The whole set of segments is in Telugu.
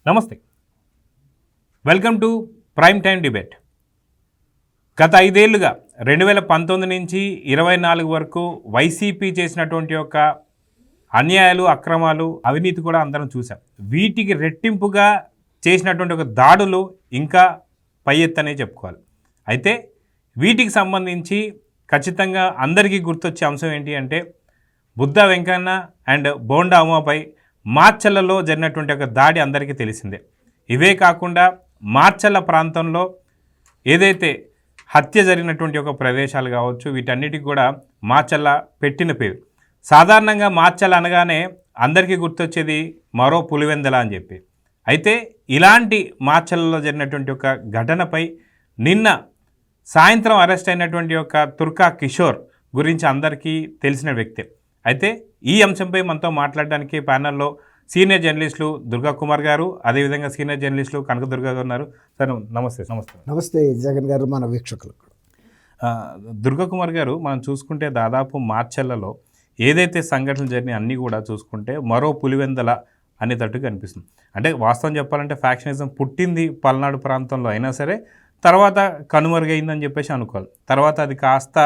నమస్తే, welcome to prime time debate. గత 5 ఏళ్లుగా 2019 నుంచి 24 వరకు వైసీపీ చేసినటువంటి యొక్క అన్యాయాలు, అక్రమాలు, అవినీతి కూడా అందరం చూసాం. వీటికి రెట్టింపుగా చేసినటువంటి ఒక దాడులు ఇంకా పై ఎత్తనే చెప్పుకోవాలి. అయితే వీటికి సంబంధించి ఖచ్చితంగా అందరికీ గుర్తొచ్చే అంశం ఏంటి అంటే బుద్ధా వెంకన్న అండ్ బోండా ఉమాపై మార్చర్లలో జరిగినటువంటి ఒక దాడి అందరికీ తెలిసిందే. ఇవే కాకుండా మార్చర్ల ప్రాంతంలో ఏదైతే హత్య జరిగినటువంటి ఒక ప్రదేశాలు కావచ్చు, వీటన్నిటికి కూడా మార్చర్ల పెట్టిన పేరు. సాధారణంగా మార్చర్ల అనగానే అందరికీ గుర్తొచ్చేది మరో పులివెందల అని చెప్పి. అయితే ఇలాంటి మార్చర్లలో జరిగినటువంటి ఒక ఘటనపై నిన్న సాయంత్రం అరెస్ట్ అయినటువంటి ఒక తుర్కా కిషోర్ గురించి అందరికీ తెలిసిన వ్యక్తే. అయితే ఈ అంశంపై మనతో మాట్లాడడానికి ప్యానల్లో సీనియర్ జర్నలిస్టులు దుర్గా కుమార్ గారు, అదేవిధంగా సీనియర్ జర్నలిస్టులు కనకదుర్గ గారు ఉన్నారు. సార్ నమస్తే. నమస్తే జగన్ గారు, మన వీక్షకులకు. దుర్గా కుమార్ గారు, మనం చూసుకుంటే దాదాపు మార్చర్లలో ఏదైతే సంఘటనలు జరిగినాయి అన్నీ కూడా చూసుకుంటే మరో పులివెందల అనేటట్టుగా అనిపిస్తుంది. అంటే వాస్తవం చెప్పాలంటే ఫ్యాక్షనిజం పుట్టింది పల్నాడు ప్రాంతంలో అయినా సరే తర్వాత కనుమరుగైందని చెప్పేసి అనుకోవాలి. తర్వాత అది కాస్త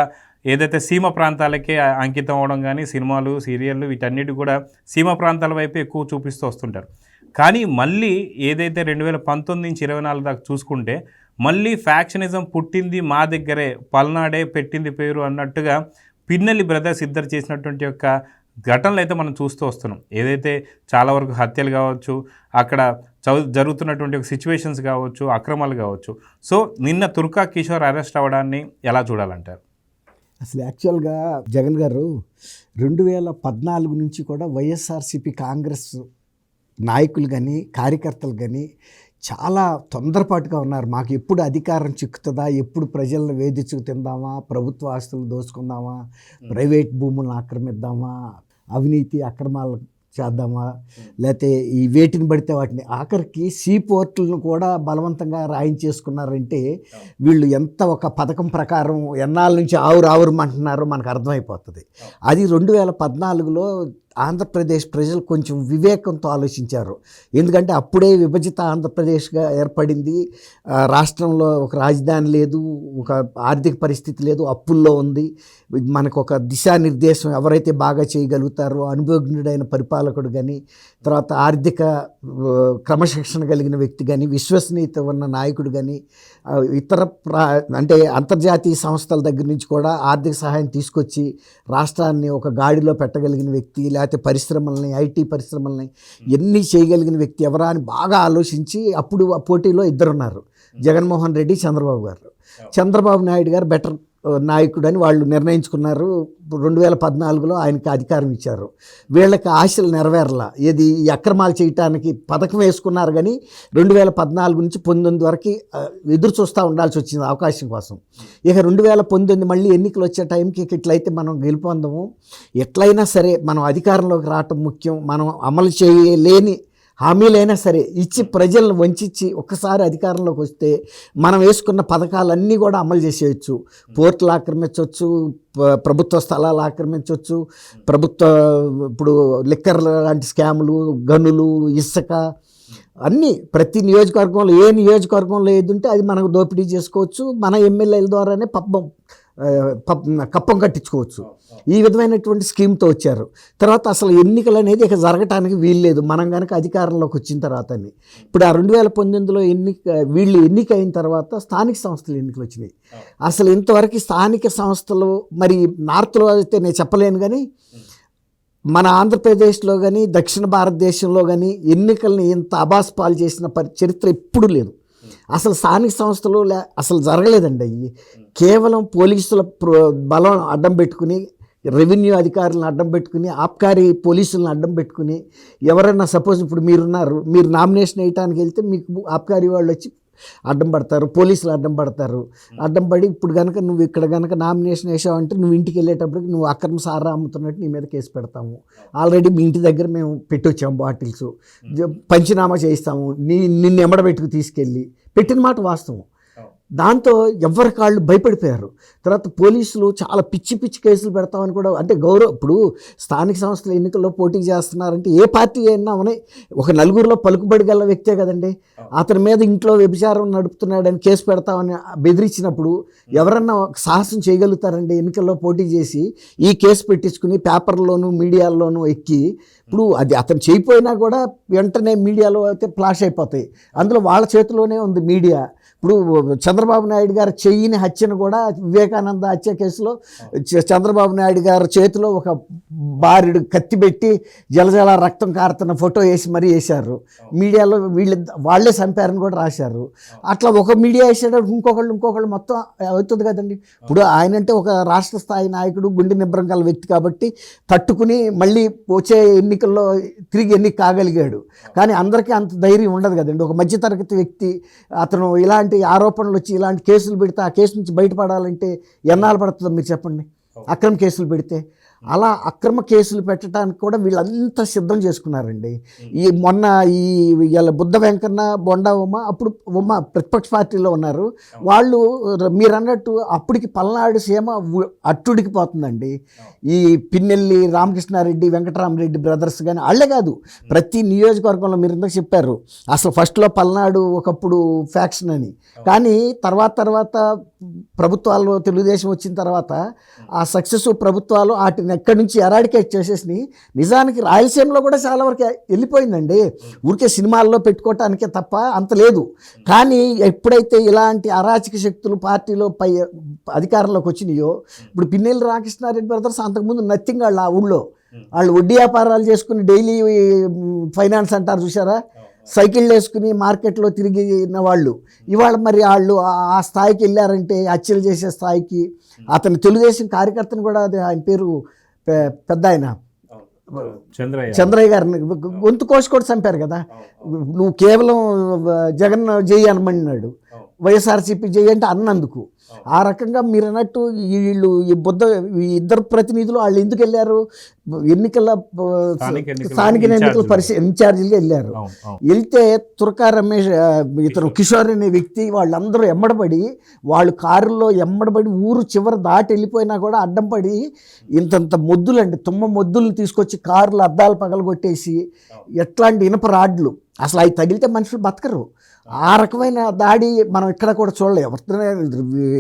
ఏదైతే సీమ ప్రాంతాలకే అంకితం అవ్వడం కానీ సినిమాలు, సీరియళ్ళు వీటన్నిటి కూడా సీమ ప్రాంతాల వైపు ఎక్కువ చూపిస్తూ వస్తుంటారు. కానీ మళ్ళీ ఏదైతే 2019 నుంచి 24 దాకా చూసుకుంటే మళ్ళీ ఫ్యాక్షనిజం పుట్టింది మా దగ్గరే, పల్నాడే పెట్టింది పేరు అన్నట్టుగా పిన్నెల్లి బ్రదర్స్ ఇద్దరు చేసినటువంటి యొక్క ఘటనలు అయితే మనం చూస్తూ వస్తున్నాం. ఏదైతే చాలా వరకు హత్యలు కావచ్చు, అక్కడ జరుగుతున్నటువంటి ఒక సిచ్యువేషన్స్ కావచ్చు, అక్రమాలు కావచ్చు. సో నిన్న తుర్కా కిషోర్ అరెస్ట్ అవ్వడాన్ని ఎలా చూడాలంటారు? అసలు యాక్చువల్గా జగన్ గారు 2014 నుంచి కూడా వైఎస్ఆర్సీపీ కాంగ్రెస్ నాయకులు కానీ కార్యకర్తలు కానీ చాలా తొందరపాటుగా ఉన్నారు. మాకు ఎప్పుడు అధికారం చిక్కుతుందా, ఎప్పుడు ప్రజలను వేధించుకు తిందామా, ప్రభుత్వ ఆస్తులు దోచుకుందామా, ప్రైవేట్ భూములను ఆక్రమిద్దామా, అవినీతి అక్రమాలు చేద్దామా, లేకపోతే ఈ వేటిని పడితే వాటిని, ఆఖరికి సీ పోర్టులను కూడా బలవంతంగా రాయించేసుకున్నారంటే వీళ్ళు ఎంత ఒక పథకం ప్రకారం ఎన్నాళ్ళ నుంచి ఆవురావురమంటున్నారో మనకు అర్థమైపోతుంది. అది 2014లో ఆంధ్రప్రదేశ్ ప్రజలు కొంచెం వివేకంతో ఆలోచించారు. ఎందుకంటే అప్పుడే విభజిత ఆంధ్రప్రదేశ్గా ఏర్పడింది. రాష్ట్రంలో ఒక రాజధాని లేదు, ఒక ఆర్థిక పరిస్థితి లేదు, అప్పుల్లో ఉంది. మనకు ఒక దిశానిర్దేశం ఎవరైతే బాగా చేయగలుగుతారో అనుభవజ్ఞుడైన పరిపాలకుడు కానీ, తర్వాత ఆర్థిక క్రమశిక్షణ కలిగిన వ్యక్తి కానీ, విశ్వసనీయత ఉన్న నాయకుడు కానీ, ఇతర అంటే అంతర్జాతీయ సంస్థల దగ్గర నుంచి కూడా ఆర్థిక సహాయం తీసుకొచ్చి రాష్ట్రాన్ని ఒక గాడిలో పెట్టగలిగిన వ్యక్తి, లేకపోతే పరిశ్రమల్ని, ఐటీ పరిశ్రమల్ని ఎన్ని చేయగలిగిన వ్యక్తి ఎవరా అని బాగా ఆలోచించి అప్పుడు ఆ పోటీలో ఇద్దరున్నారు, జగన్మోహన్ రెడ్డి, చంద్రబాబు గారు. చంద్రబాబు నాయుడు గారు బెటర్ నాయకుడు అని వాళ్ళు నిర్ణయించుకున్నారు. 2014లో ఆయనకి అధికారం ఇచ్చారు. వీళ్ళకి ఆశలు నెరవేరలా. ఏది ఈ అక్రమాలు చేయటానికి పథకం వేసుకున్నారు, కానీ 2014 నుంచి 19 వరకు ఎదురు చూస్తూ ఉండాల్సి వచ్చింది అవకాశం కోసం. ఇక 2019 మళ్ళీ ఎన్నికలు వచ్చే టైంకి ఇట్లయితే మనం గెలుపొందము, ఎట్లయినా సరే మనం అధికారంలోకి రావటం ముఖ్యం, మనం అమలు చేయలేని హామీలైనా సరే ఇచ్చి ప్రజలను వంచి ఒక్కసారి అధికారంలోకి వస్తే మనం వేసుకున్న పథకాలన్నీ కూడా అమలు చేసేయచ్చు. పోర్టులు ఆక్రమించవచ్చు, ప్రభుత్వ స్థలాలు ఆక్రమించవచ్చు, ఇప్పుడు లిక్కర్ లాంటి స్కాములు, గనులు, ఇసుక అన్నీ ప్రతి నియోజకవర్గంలో ఏ నియోజకవర్గంలో ఏది ఉంటే అది మనకు దోపిడీ చేసుకోవచ్చు. మన ఎమ్మెల్యేల ద్వారానే కప్పం కట్టించుకోవచ్చు. ఈ విధమైనటువంటి స్కీమ్తో వచ్చారు. తర్వాత అసలు ఎన్నికలు అనేది ఇక జరగటానికి వీల్లేదు మనం కనుక అధికారంలోకి వచ్చిన తర్వాత. ఇప్పుడు ఆ 2019లో వీళ్ళు ఎన్నిక అయిన తర్వాత స్థానిక సంస్థలు ఎన్నికలు వచ్చినాయి. అసలు ఇంతవరకు స్థానిక సంస్థలు మరి నార్త్లో అయితే నేను చెప్పలేను, కానీ మన ఆంధ్రప్రదేశ్లో కానీ దక్షిణ భారతదేశంలో కానీ ఎన్నికల్ని ఇంత అబాస్పాలు చేసిన చరిత్ర ఎప్పుడూ లేదు. అసలు స్థానిక సంస్థలు అసలు జరగలేదండి. అవి కేవలం పోలీసుల బలం అడ్డం పెట్టుకుని, రెవెన్యూ అధికారులను అడ్డం పెట్టుకుని, ఆబ్కారీ పోలీసులను అడ్డం పెట్టుకుని, ఎవరైనా సపోజ్ ఇప్పుడు మీరు నామినేషన్ వేయటానికి వెళ్తే మీకు ఆబ్కారీ వాళ్ళు వచ్చి అడ్డం పడతారు, పోలీసులు అడ్డం పడతారు. అడ్డం పడి ఇప్పుడు కనుక నువ్వు ఇక్కడ కనుక నామినేషన్ వేసావంటే నువ్వు ఇంటికి వెళ్ళేటప్పటికి నువ్వు అక్రమ సారా అమ్ముతున్నట్టు నీ మీద కేసు పెడతాము, ఆల్రెడీ మీ ఇంటి దగ్గర మేము పెట్టొచ్చాము బాటిల్స్, పంచనామా చేయిస్తాము, నిన్ను ఎమ్మడబెట్టుకు తీసుకెళ్ళి పెట్టిన మాట వాస్తవం. దాంతో ఎవరి కాళ్ళు భయపడిపోయారు. తర్వాత పోలీసులు చాలా పిచ్చి పిచ్చి కేసులు పెడతామని కూడా, అంటే ఇప్పుడు స్థానిక సంస్థల ఎన్నికల్లో పోటీ చేస్తున్నారంటే ఏ పార్టీ అయినా అవనే, ఒక నలుగురిలో పలుకుబడి గల వ్యక్తే కదండి. అతని మీద ఇంట్లో వ్యభిచారం నడుపుతున్నాడని కేసు పెడతామని బెదిరించినప్పుడు ఎవరన్నా సాహసం చేయగలుగుతారండి? ఎన్నికల్లో పోటీ చేసి ఈ కేసు పెట్టించుకుని పేపర్లోను మీడియాల్లోనూ ఎక్కి, ఇప్పుడు అది అతను చేయకపోయినా కూడా వెంటనే మీడియాలో అయితే ఫ్లాష్ అయిపోతాయి. అందులో వాళ్ళ చేతిలోనే ఉంది మీడియా. ఇప్పుడు చంద్రబాబు నాయుడు గారు చెయ్యిని హత్యను కూడా వివేకానంద హత్య కేసులో చంద్రబాబు నాయుడు గారి చేతిలో ఒక బారెడు కత్తి పెట్టి జలజల రక్తం కారుతున్న ఫోటో వేసి మరీ వేశారు. మీడియాలో వాళ్ళే చంపారని కూడా రాశారు. అట్లా ఒక మీడియా వేసేటప్పుడు ఇంకొకళ్ళు మొత్తం అవుతుంది కదండి. ఇప్పుడు ఆయనంటే ఒక రాష్ట్ర స్థాయి నాయకుడు, గుండె నిబ్రం గల వ్యక్తి కాబట్టి తట్టుకుని మళ్ళీ వచ్చే ఎన్నికల్లో తిరిగి ఎన్నిక కాగలిగాడు. కానీ అందరికీ అంత ధైర్యం ఉండదు కదండి. ఒక మధ్యతరగతి వ్యక్తి అతను ఇలాంటి ఆరోపణలు వచ్చి ఇలాంటి కేసులు పెడితే ఆ కేసు నుంచి బయటపడాలంటే ఎన్నాళ్ళు పడుతుందో మీరు చెప్పండి, అక్రమ కేసులు పెడితే. అలా అక్రమ కేసులు పెట్టడానికి కూడా వీళ్ళంతా సిద్ధం చేసుకున్నారండి. మొన్న బుద్ధ వెంకన్న, బొండా అప్పుడు ప్రతిపక్ష పార్టీలో ఉన్నారు వాళ్ళు. మీరు అన్నట్టు అప్పటికి పల్నాడు సీమ అట్టుడికిపోతుందండి. ఈ పిన్నెల్లి రామకృష్ణారెడ్డి, వెంకటరామరెడ్డి బ్రదర్స్ కానీ వాళ్ళే కాదు, ప్రతి నియోజకవర్గంలో మీరు ఇందాక చెప్పారు అసలు ఫస్ట్లో పల్నాడు ఒకప్పుడు ఫ్యాక్షన్ అని. కానీ తర్వాత ప్రభుత్వాలు తెలుగుదేశం వచ్చిన తర్వాత ఆ సక్సెస్ ప్రభుత్వాలు వాటిని ఎక్కడి నుంచి ఎరాడికేట్ చేసేసి నిజానికి రాయలసీమలో కూడా చాలా వరకు వెళ్ళిపోయిందండి. ఊరికే సినిమాల్లో పెట్టుకోవటానికే తప్ప అంత లేదు. కానీ ఎప్పుడైతే ఇలాంటి అరాచక శక్తులు పార్టీలో అధికారంలోకి వచ్చినాయో, ఇప్పుడు పిన్నెల్లి రామకృష్ణారెడ్డి బ్రదర్స్ అంతకుముందు నథింగ్ వాళ్ళు ఆ ఊళ్ళో వాళ్ళు వడ్డీ వ్యాపారాలు చేసుకుని డైలీ ఫైనాన్స్ అంటారు చూసారా, సైకిళ్ళు వేసుకుని మార్కెట్లో తిరిగిన వాళ్ళు ఇవాళ మరి వాళ్ళు ఆ స్థాయికి వెళ్ళారంటే, హత్యలు చేసే స్థాయికి. అతను తెలుగుదేశం కార్యకర్తను కూడా, ఆయన పేరు పెద్ద ఆయన చంద్రయ్య గారిని గొంతు కోసి కూడా చంపారు కదా. నువ్వు కేవలం జగన్ జై అనమన్నాడు, వైఎస్ఆర్సీపీ జై అంటే అన్నందుకు. ఆ రకంగా మీరు అన్నట్టు వీళ్ళు ఇద్దరు ప్రతినిధులు వాళ్ళు ఎందుకు వెళ్ళారు, ఎన్నికల స్థానిక ఎన్నికల ఇన్ఛార్జీలుగా వెళ్ళారు. వెళ్తే తురకా రమేష్, ఇతను కిషోర్ అనే వ్యక్తి, వాళ్ళందరూ ఎమ్మడబడి, వాళ్ళు కారులో ఎమ్మడబడి ఊరు చివరి దాటి వెళ్ళిపోయినా కూడా అడ్డం పడి ఇంతంత మొద్దులండి, తుమ్మ మొద్దులు తీసుకొచ్చి కారులో అద్దాలు పగలగొట్టేసి, ఎట్లాంటి ఇనప రాడ్లు అసలు అవి తగిలితే మనుషులు బతకరు. ఆ రకమైన దాడి మనం ఇక్కడ కూడా చూడలేము. ఎవరితోనే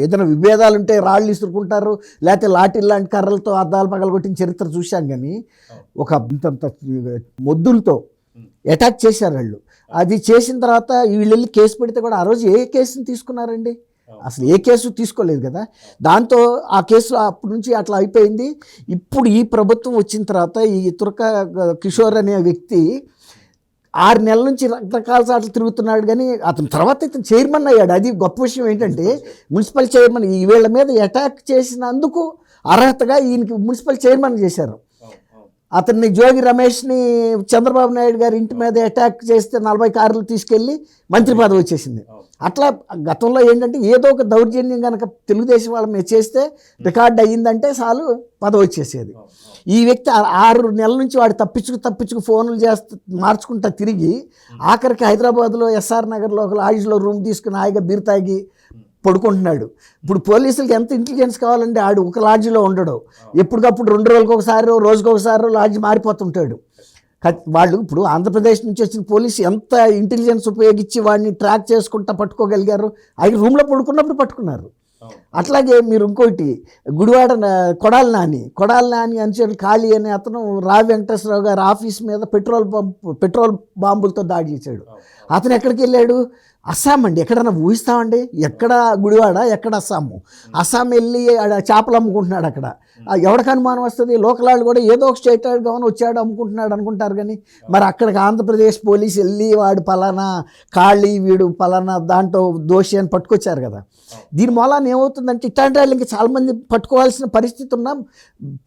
ఏదైనా విభేదాలు ఉంటే రాళ్ళు ఇసురుకుంటారు, లేకపోతే లాఠీలు లాంటి కర్రలతో అద్దాలు పగలగొట్టిన చరిత్ర చూశాం. కానీ ఒక ఇంతంత మొద్దులతో అటాక్ చేశారు వాళ్ళు. అది చేసిన తర్వాత వీళ్ళు వెళ్ళి కేసు పెడితే కూడా ఆ రోజు ఏ కేసుని తీసుకున్నారండి? అసలు ఏ కేసు తీసుకోలేదు కదా. దాంతో ఆ కేసు అప్పటి నుంచి అట్లా అయిపోయింది. ఇప్పుడు ఈ ప్రభుత్వం వచ్చిన తర్వాత ఈ తురక కిషోర్ అనే వ్యక్తి 6 నెలల నుంచి రకరకాల సార్లు తిరుగుతున్నాడు. కానీ అతను తర్వాత ఇతను చైర్మన్ అయ్యాడు. అది గొప్ప విషయం ఏంటంటే, మున్సిపల్ చైర్మన్ వీళ్ళ మీద అటాక్ చేసినందుకు అర్హతగా ఈయనకి మున్సిపల్ చైర్మన్ చేశారు. అతన్ని జోగి రమేష్ని చంద్రబాబు నాయుడు గారి ఇంటి మీద అటాక్ చేస్తే 40 కార్లు తీసుకెళ్ళి మంత్రి పదవి వచ్చేసింది. అట్లా గతంలో ఏంటంటే ఏదో ఒక దౌర్జన్యం కనుక తెలుగుదేశం వాళ్ళ మీద చేస్తే రికార్డ్ అయ్యిందంటే చాలు పదవి వచ్చేసేది. ఈ వ్యక్తి 6 నెలల నుంచి వాడు తప్పించుకు ఫోన్లు మార్చుకుంటా తిరిగి ఆఖరికి హైదరాబాద్లో ఎస్ఆర్ నగర్లో ఒక లాడ్జ్లో రూమ్ తీసుకుని హాయిగా బీర్ తాగి పడుకుంటున్నాడు. ఇప్పుడు పోలీసులకి ఎంత ఇంటెలిజెన్స్ కావాలంటే ఆడు ఒక లాడ్జిలో ఉండడు, ఎప్పటికప్పుడు 2 రోజులకు ఒకసారి రోజుకు ఒకసారి లాడ్జి మారిపోతుంటాడు. వాళ్ళు ఇప్పుడు ఆంధ్రప్రదేశ్ నుంచి వచ్చిన పోలీసు ఎంత ఇంటెలిజెన్స్ ఉపయోగించి వాడిని ట్రాక్ చేసుకుంటా పట్టుకోగలిగారు. ఆయన రూమ్లో పడుకున్నప్పుడు పట్టుకున్నారు. అట్లాగే మీరు ఇంకోటి గుడివాడ కొడాలి నాని అని ఖాళీ అనే అతను రావి వెంకటేశ్వరరావు గారి ఆఫీస్ మీద పెట్రోల్ బాంబులతో దాడి చేశాడు. అతను ఎక్కడికి వెళ్ళాడు? అస్సాం అండి. ఎక్కడన్నా ఊహిస్తామండి? ఎక్కడ గుడివాడ, ఎక్కడ అస్సాం వెళ్ళి చేపలు అమ్ముకుంటున్నాడు. అక్కడ ఎవరికి అనుమానం వస్తుంది? లోకల్ వాళ్ళు కూడా ఏదో ఒక స్టేట్ గవర్నర్ వచ్చాడు అమ్ముకుంటున్నాడు అనుకుంటారు. కానీ మరి అక్కడికి ఆంధ్రప్రదేశ్ పోలీసు వెళ్ళి వాడు పలానా ఖాళీ, వీడు పలానా దాంట్లో దోషి అని పట్టుకొచ్చారు కదా. దీని మూలాన ఏమవుతుందంటే ఇట్లాంటి వాళ్ళు ఇంకా చాలామంది పట్టుకోవాల్సిన పరిస్థితి ఉన్న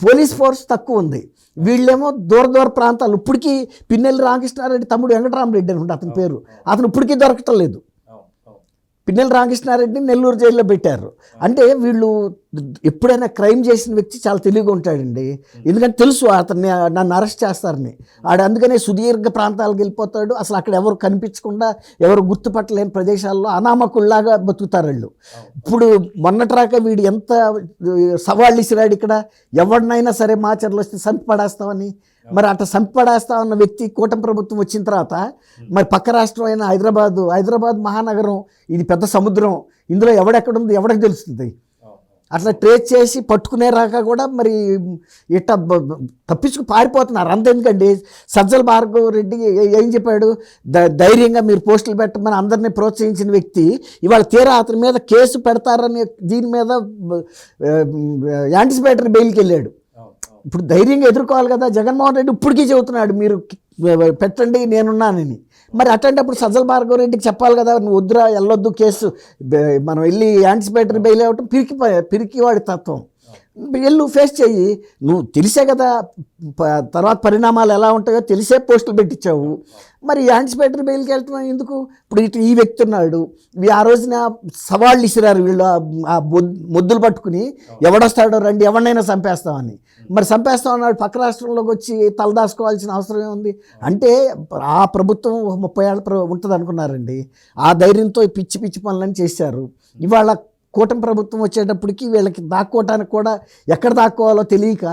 పోలీస్ ఫోర్స్ తక్కువ ఉంది. వీళ్ళేమో దూర ప్రాంతాలు. ఇప్పటికీ పిన్నెల్లి రామకృష్ణారెడ్డి తమ్ముడు వెంకటరామరెడ్డి అనుకుంటే అతని పేరు, అతను ఇప్పటికీ దొరకటం లేదు. పిన్నెల రామకృష్ణారెడ్డిని నెల్లూరు జైల్లో పెట్టారు. అంటే వీళ్ళు ఎప్పుడైనా క్రైమ్ చేసిన వ్యక్తి చాలా తెలివిగా ఉంటాడండి. ఎందుకంటే తెలుసు అతన్ని నన్ను అరెస్ట్ చేస్తారని. అందుకనే సుదీర్ఘ ప్రాంతాలకు వెళ్ళిపోతాడు. అసలు అక్కడ ఎవరు కనిపించకుండా, ఎవరు గుర్తుపట్టలేని ప్రదేశాల్లో అనామకుల్లాగా బతుకుతారు వాళ్ళు. ఇప్పుడు మొన్నట్రాక వీడు ఎంత సవాళ్ళు ఇసిరాడు ఇక్కడ, ఎవరినైనా సరే మాచర్లు వస్తే చంపి పడేస్తామని. మరి అట్లా చంపడేస్తా ఉన్న వ్యక్తి కూటమి ప్రభుత్వం వచ్చిన తర్వాత మరి పక్క రాష్ట్రం అయిన హైదరాబాద్ మహానగరం, ఇది పెద్ద సముద్రం, ఇందులో ఎవడెక్కడుంది ఎవడికి తెలుస్తుంది. అట్లా ట్రేస్ చేసి పట్టుకునే రాక కూడా మరి ఇట్ట తప్పించుకు పారిపోతున్నారు. అంతెందుకండి, సజ్జల భార్గవ రెడ్డి ఏం చెప్పాడు, ధైర్యంగా మీరు పోస్టులు పెట్టమని అందరినీ ప్రోత్సహించిన వ్యక్తి ఇవాళ తీరా అతని మీద కేసు పెడతారని దీని మీద యాంటిసిపేటరీ బెయిల్కి వెళ్ళాడు. ఇప్పుడు ధైర్యంగా ఎదుర్కోవాలి కదా. జగన్మోహన్ రెడ్డి ఇప్పటికీ చెబుతున్నాడు మీరు పెట్టండి నేనున్నానని. మరి అట్లాంటప్పుడు సజ్జల భార్గవ రెడ్డికి చెప్పాలి కదా, నువ్వు వద్దురా వెళ్ళొద్దు కేసు, మనం వెళ్ళి యాంటిసిపేటరీ బెయిల్ అవ్వటం పిరికివాడి తత్వం. వెళ్ళు ఫేస్ చెయ్యి, నువ్వు తెలిసే కదా తర్వాత పరిణామాలు ఎలా ఉంటాయో తెలిసే పోస్టులు పెట్టించావు. మరి యాంటిసిపేటరీ బెయిల్కి వెళ్తున్నావు ఎందుకు? ఇప్పుడు ఇటు ఈ వ్యక్తి ఉన్నాడు, ఆ రోజున సవాళ్ళు ఇసిరారు వీళ్ళు, ఆ మొద్దులు పట్టుకుని ఎవడొస్తాడో రండి ఎవరినైనా చంపేస్తామని. మరి చంపేస్తాం అన్నాడు, పక్క రాష్ట్రంలోకి వచ్చి తలదాచుకోవాల్సిన అవసరం ఏముంది? అంటే ఆ ప్రభుత్వం 30 ఏళ్ళ ఉంటుంది అనుకున్నారండి. ఆ ధైర్యంతో పిచ్చి పిచ్చి పనులని చేశారు. ఇవాళ కూటమి ప్రభుత్వం వచ్చేటప్పటికి వీళ్ళకి దాక్కోవటానికి కూడా ఎక్కడ దాక్కోవాలో తెలియక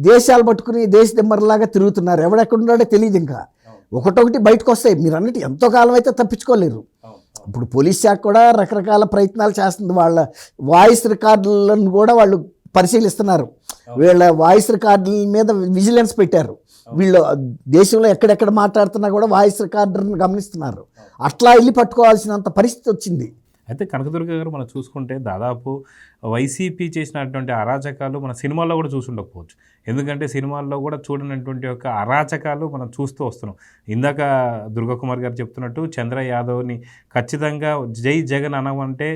దేశాలు పట్టుకుని దేశ దిమ్మర్లాగా తిరుగుతున్నారు. ఎవడెక్కడున్నాడో తెలియదు. ఇంకా ఒకటొకటి బయటకు వస్తాయి. మీరు అన్నట్టు ఎంతో కాలం అయితే తప్పించుకోలేరు. ఇప్పుడు పోలీస్ శాఖ కూడా రకరకాల ప్రయత్నాలు చేస్తుంది. వాళ్ళ వాయిస్ రికార్డులను కూడా వాళ్ళు పరిశీలిస్తున్నారు. వీళ్ళ వాయిస్ రికార్డుల మీద విజిలెన్స్ పెట్టారు. వీళ్ళు దేశంలో ఎక్కడెక్కడ మాట్లాడుతున్నా కూడా వాయిస్ రికార్డర్ని గమనిస్తున్నారు. అట్లా వెళ్ళి పట్టుకోవాల్సినంత పరిస్థితి వచ్చింది. అయితే కనకదుర్గ గారు మనం చూసుకుంటే దాదాపు వైసీపీ చేసినటువంటి అరాచకాలు మన సినిమాల్లో కూడా చూసి ఉండకపోవచ్చు. ఎందుకంటే సినిమాల్లో కూడా చూడనటువంటి యొక్క అరాచకాలు మనం చూస్తూ వస్తున్నాం. ఇందాక దుర్గాకుమార్ గారు చెప్తున్నట్టు చంద్ర యాదవ్ని ఖచ్చితంగా జై జగన్ అనమంటే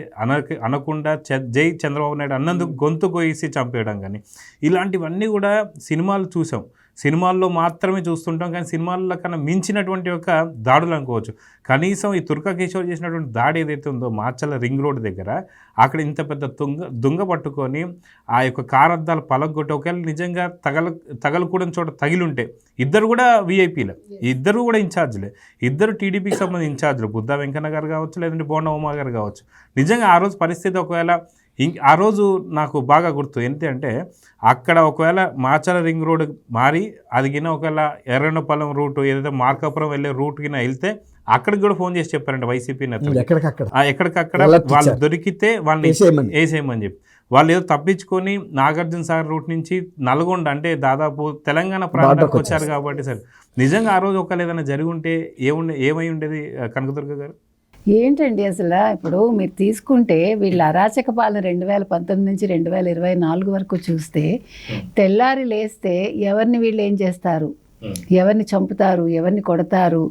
అనకుండా జై చంద్రబాబు నాయుడు అన్నందుకు గొంతు కోసి చంపేయడం కానీ ఇలాంటివన్నీ కూడా సినిమాలు చూసాం. సినిమాల్లో మాత్రమే చూస్తుంటాం, కానీ సినిమాల్లో కన్నా మించినటువంటి యొక్క దాడులు అనుకోవచ్చు. కనీసం ఈ తుర్కా కిషోర్ చేసినటువంటి దాడి ఏదైతే ఉందో మాచర్ల రింగ్ రోడ్ దగ్గర, అక్కడ ఇంత పెద్ద దుంగ పట్టుకొని ఆ యొక్క కార్ అద్దాలు పలగొట్టి ఒకవేళ నిజంగా తగలకూడని చోట తగిలుంటే, ఇద్దరు కూడా వీఐపీలే, ఇద్దరు కూడా ఇన్ఛార్జ్లే, ఇద్దరు టీడీపీకి సంబంధించిన ఇన్ఛార్జ్లు, బుద్ధా వెంకన్న గారు కావచ్చు, లేదంటే బోండా ఉమా గారు కావచ్చు. నిజంగా ఆ రోజు పరిస్థితి ఒకవేళ ఆ రోజు నాకు బాగా గుర్తు ఏంటి అంటే, అక్కడ ఒకవేళ మాచర్ల రింగ్ రోడ్ మారి అది కింద ఒకవేళ ఎర్రనపల్లం రూటు ఏదైతే మార్కాపురం వెళ్ళే రూట్ కింద వెళ్తే అక్కడికి కూడా ఫోన్ చేసి చెప్పారంట వైసీపీ నేతలు, ఎక్కడికక్కడ వాళ్ళు దొరికితే వాళ్ళని వేసేయమని చెప్పి. వాళ్ళు ఏదో తప్పించుకొని నాగార్జున సాగర్ రూట్ నుంచి నల్గొండ అంటే దాదాపు తెలంగాణ ప్రాంతానికి వచ్చారు కాబట్టి సరే నిజంగా ఆ రోజు ఒకవేళ ఏదైనా జరిగి ఉంటే ఏమై ఉండేది కనకదుర్గ గారు? ఏంటండి అసలు ఇప్పుడు మీరు తీసుకుంటే వీళ్ళ అరాచక పాలన 2019 నుంచి 2024 వరకు చూస్తే తెల్లారి లేస్తే ఎవరిని వీళ్ళు ఏం చేస్తారు, ఎవరిని చంపుతారు, ఎవరిని కొడతారు,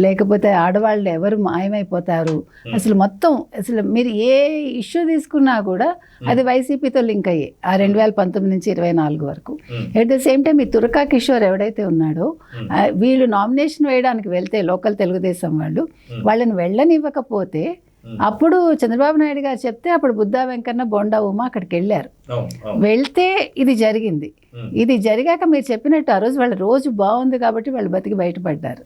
లేకపోతే ఆడవాళ్ళు ఎవరు మాయమైపోతారు, అసలు మొత్తం అసలు మీరు ఏ ఇష్యూ తీసుకున్నా కూడా అది వైసీపీతో లింక్ అయ్యే ఆ 2019 నుంచి 2024 వరకు. ఎట్ ద సేమ్ టైం ఈ తురకా కిషోర్ ఎవడైతే ఉన్నాడో వీళ్ళు నామినేషన్ వేయడానికి వెళ్తే లోకల్ తెలుగుదేశం వాళ్ళని వెళ్ళనివ్వకపోతే అప్పుడు చంద్రబాబు నాయుడు గారు చెప్తే అప్పుడు బుద్ధా వెంకన్న బోండా ఉమా అక్కడికి వెళ్ళారు. వెళ్తే ఇది జరిగింది. ఇది జరిగాక మీరు చెప్పినట్టు ఆ రోజు వాళ్ళ రోజు బాగుంది కాబట్టి వాళ్ళు బతికి బయటపడ్డారు.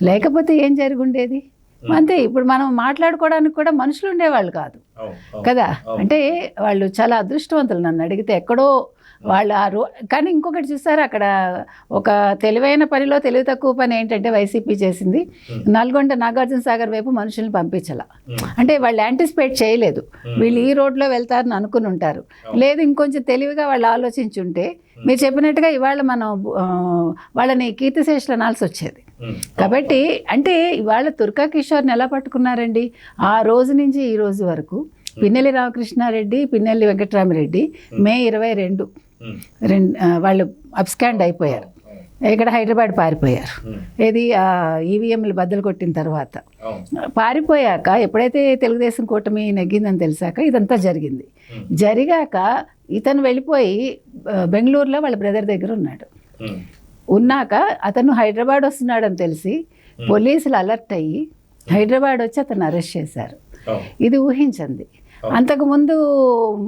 లేకపోతే ఏం జరిగి ఉండేది? అంతే. ఇప్పుడు మనం మాట్లాడుకోవడానికి కూడా మనుషులు ఉండేవాళ్ళు కాదు కదా. అంటే వాళ్ళు చాలా అదృష్టవంతులు నన్ను అడిగితే. ఎక్కడో వాళ్ళు కానీ ఇంకొకటి చూసారు, అక్కడ ఒక తెలివైన పనిలో తెలివి తక్కువ పని ఏంటంటే వైసీపీ చేసింది, నల్గొండ నాగార్జున సాగర్ వైపు మనుషుల్ని పంపించాల. అంటే వాళ్ళు యాంటిసిపేట్ చేయలేదు వీళ్ళు ఈ రోడ్లో వెళ్తారని అనుకుని ఉంటారు. లేదు ఇంకొంచెం తెలివిగా వాళ్ళు ఆలోచించుంటే మీరు చెప్పినట్టుగా ఇవాళ మనం వాళ్ళని కీర్తిశేషులు అనాల్సి వచ్చేది. కాబట్టి అంటే ఇవాళ తుర్కా కిషోర్ని ఎలా పట్టుకున్నారండి? ఆ రోజు నుంచి ఈ రోజు వరకు పిన్నెల్లి రామకృష్ణారెడ్డి, పిన్నెల్లి వెంకటరామిరెడ్డి మే 22 వాళ్ళు అబ్స్కాండ్ అయిపోయారు. ఇక్కడ హైదరాబాద్ పారిపోయారు. ఏది ఈవీఎంలు బద్దలు కొట్టిన తర్వాత పారిపోయాక ఎప్పుడైతే తెలుగుదేశం కూటమి నెగ్గిందని తెలిసాక ఇదంతా జరిగింది. జరిగాక ఇతను వెళ్ళిపోయి బెంగళూరులో వాళ్ళ బ్రదర్ దగ్గర ఉన్నాడు. ఉన్నాక అతను హైదరాబాద్ వస్తున్నాడని తెలిసి పోలీసులు అలర్ట్ అయ్యి హైదరాబాద్ వచ్చి అతను అరెస్ట్ చేశారు. ఇది ఊహించింది. అంతకుముందు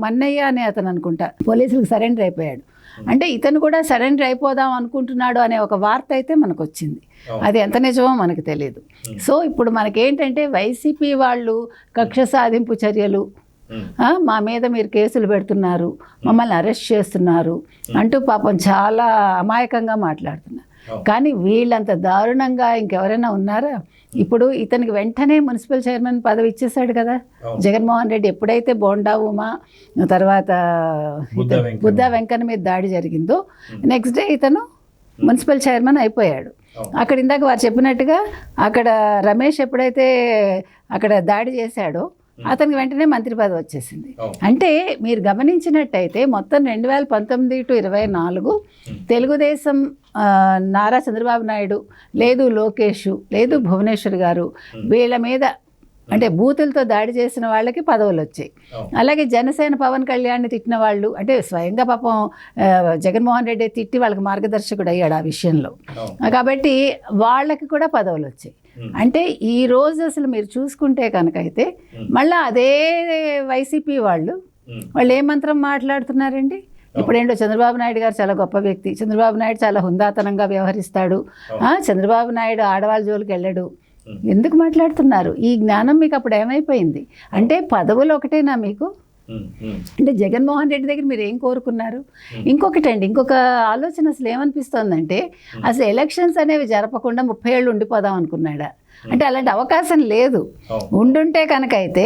మన్నయ్య అనే అతను అనుకుంటా పోలీసులకు సరెండర్ అయిపోయాడు. అంటే ఇతను కూడా సరెండర్ అయిపోదాం అనుకుంటున్నాడు అనే ఒక వార్త అయితే మనకు వచ్చింది. అది ఎంత నిజమో మనకు తెలియదు. సో ఇప్పుడు మనకేంటంటే వైసీపీ వాళ్ళు కక్ష సాధింపు చర్యలు, మా మీద మీరు కేసులు పెడుతున్నారు, మమ్మల్ని అరెస్ట్ చేస్తున్నారు అంటూ పాపం చాలా అమాయకంగా మాట్లాడుతున్నారు. కానీ వీళ్ళంత దారుణంగా ఇంకెవరైనా ఉన్నారా? ఇప్పుడు ఇతనికి వెంటనే మున్సిపల్ చైర్మన్ పదవి ఇచ్చేసాడు కదా జగన్మోహన్ రెడ్డి. ఎప్పుడైతే బోండా ఉమా తర్వాత బుద్ధా వెంకన్న మీద దాడి జరిగిందో నెక్స్ట్ డే ఇతను మున్సిపల్ చైర్మన్ అయిపోయాడు. అక్కడ ఇందాక వారు చెప్పినట్టుగా అక్కడ రమేష్ ఎప్పుడైతే అక్కడ దాడి చేశాడో అతనికి వెంటనే మంత్రి పదవి వచ్చేసింది. అంటే మీరు గమనించినట్టయితే మొత్తం 2019 to 24 తెలుగుదేశం నారా చంద్రబాబు నాయుడు లేదు, లోకేష్ లేదు, భువనేశ్వర్ గారు వీళ్ళ మీద అంటే బూతులతో దాడి చేసిన వాళ్ళకి పదవులు వచ్చాయి. అలాగే జనసేన పవన్ కళ్యాణ్ని తిట్టిన వాళ్ళు అంటే స్వయంగా పాపం జగన్మోహన్ రెడ్డి తిట్టి వాళ్ళకి మార్గదర్శకుడు అయ్యాడు ఆ విషయంలో. కాబట్టి వాళ్ళకి కూడా పదవులు వచ్చాయి. అంటే ఈ రోజు అసలు మీరు చూసుకుంటే కనుక అయితే మళ్ళీ అదే వైసీపీ వాళ్ళు ఏ మంత్రం మాట్లాడుతున్నారండి. ఇప్పుడేంటో చంద్రబాబు నాయుడు గారు చాలా గొప్ప వ్యక్తి, చంద్రబాబు నాయుడు చాలా హుందాతనంగా వ్యవహరిస్తాడు, చంద్రబాబు నాయుడు ఆడవాళ్ళ జోలికి వెళ్ళడు. ఎందుకు మాట్లాడుతున్నారు? ఈ జ్ఞానం మీకు అప్పుడు ఏమైపోయింది? అంటే పదవులు ఒకటేనా మీకు? అంటే జగన్మోహన్ రెడ్డి దగ్గర మీరు ఏం కోరుకున్నారు? ఇంకొకటండి, ఇంకొక ఆలోచన అసలు ఏమనిపిస్తోందంటే అసలు ఎలక్షన్స్ అనేవి జరపకుండా 30 ఏళ్ళు ఉండిపోదాం అనుకున్నాడా? అంటే అలాంటి అవకాశం లేదు. ఉండుంటే కనుక అయితే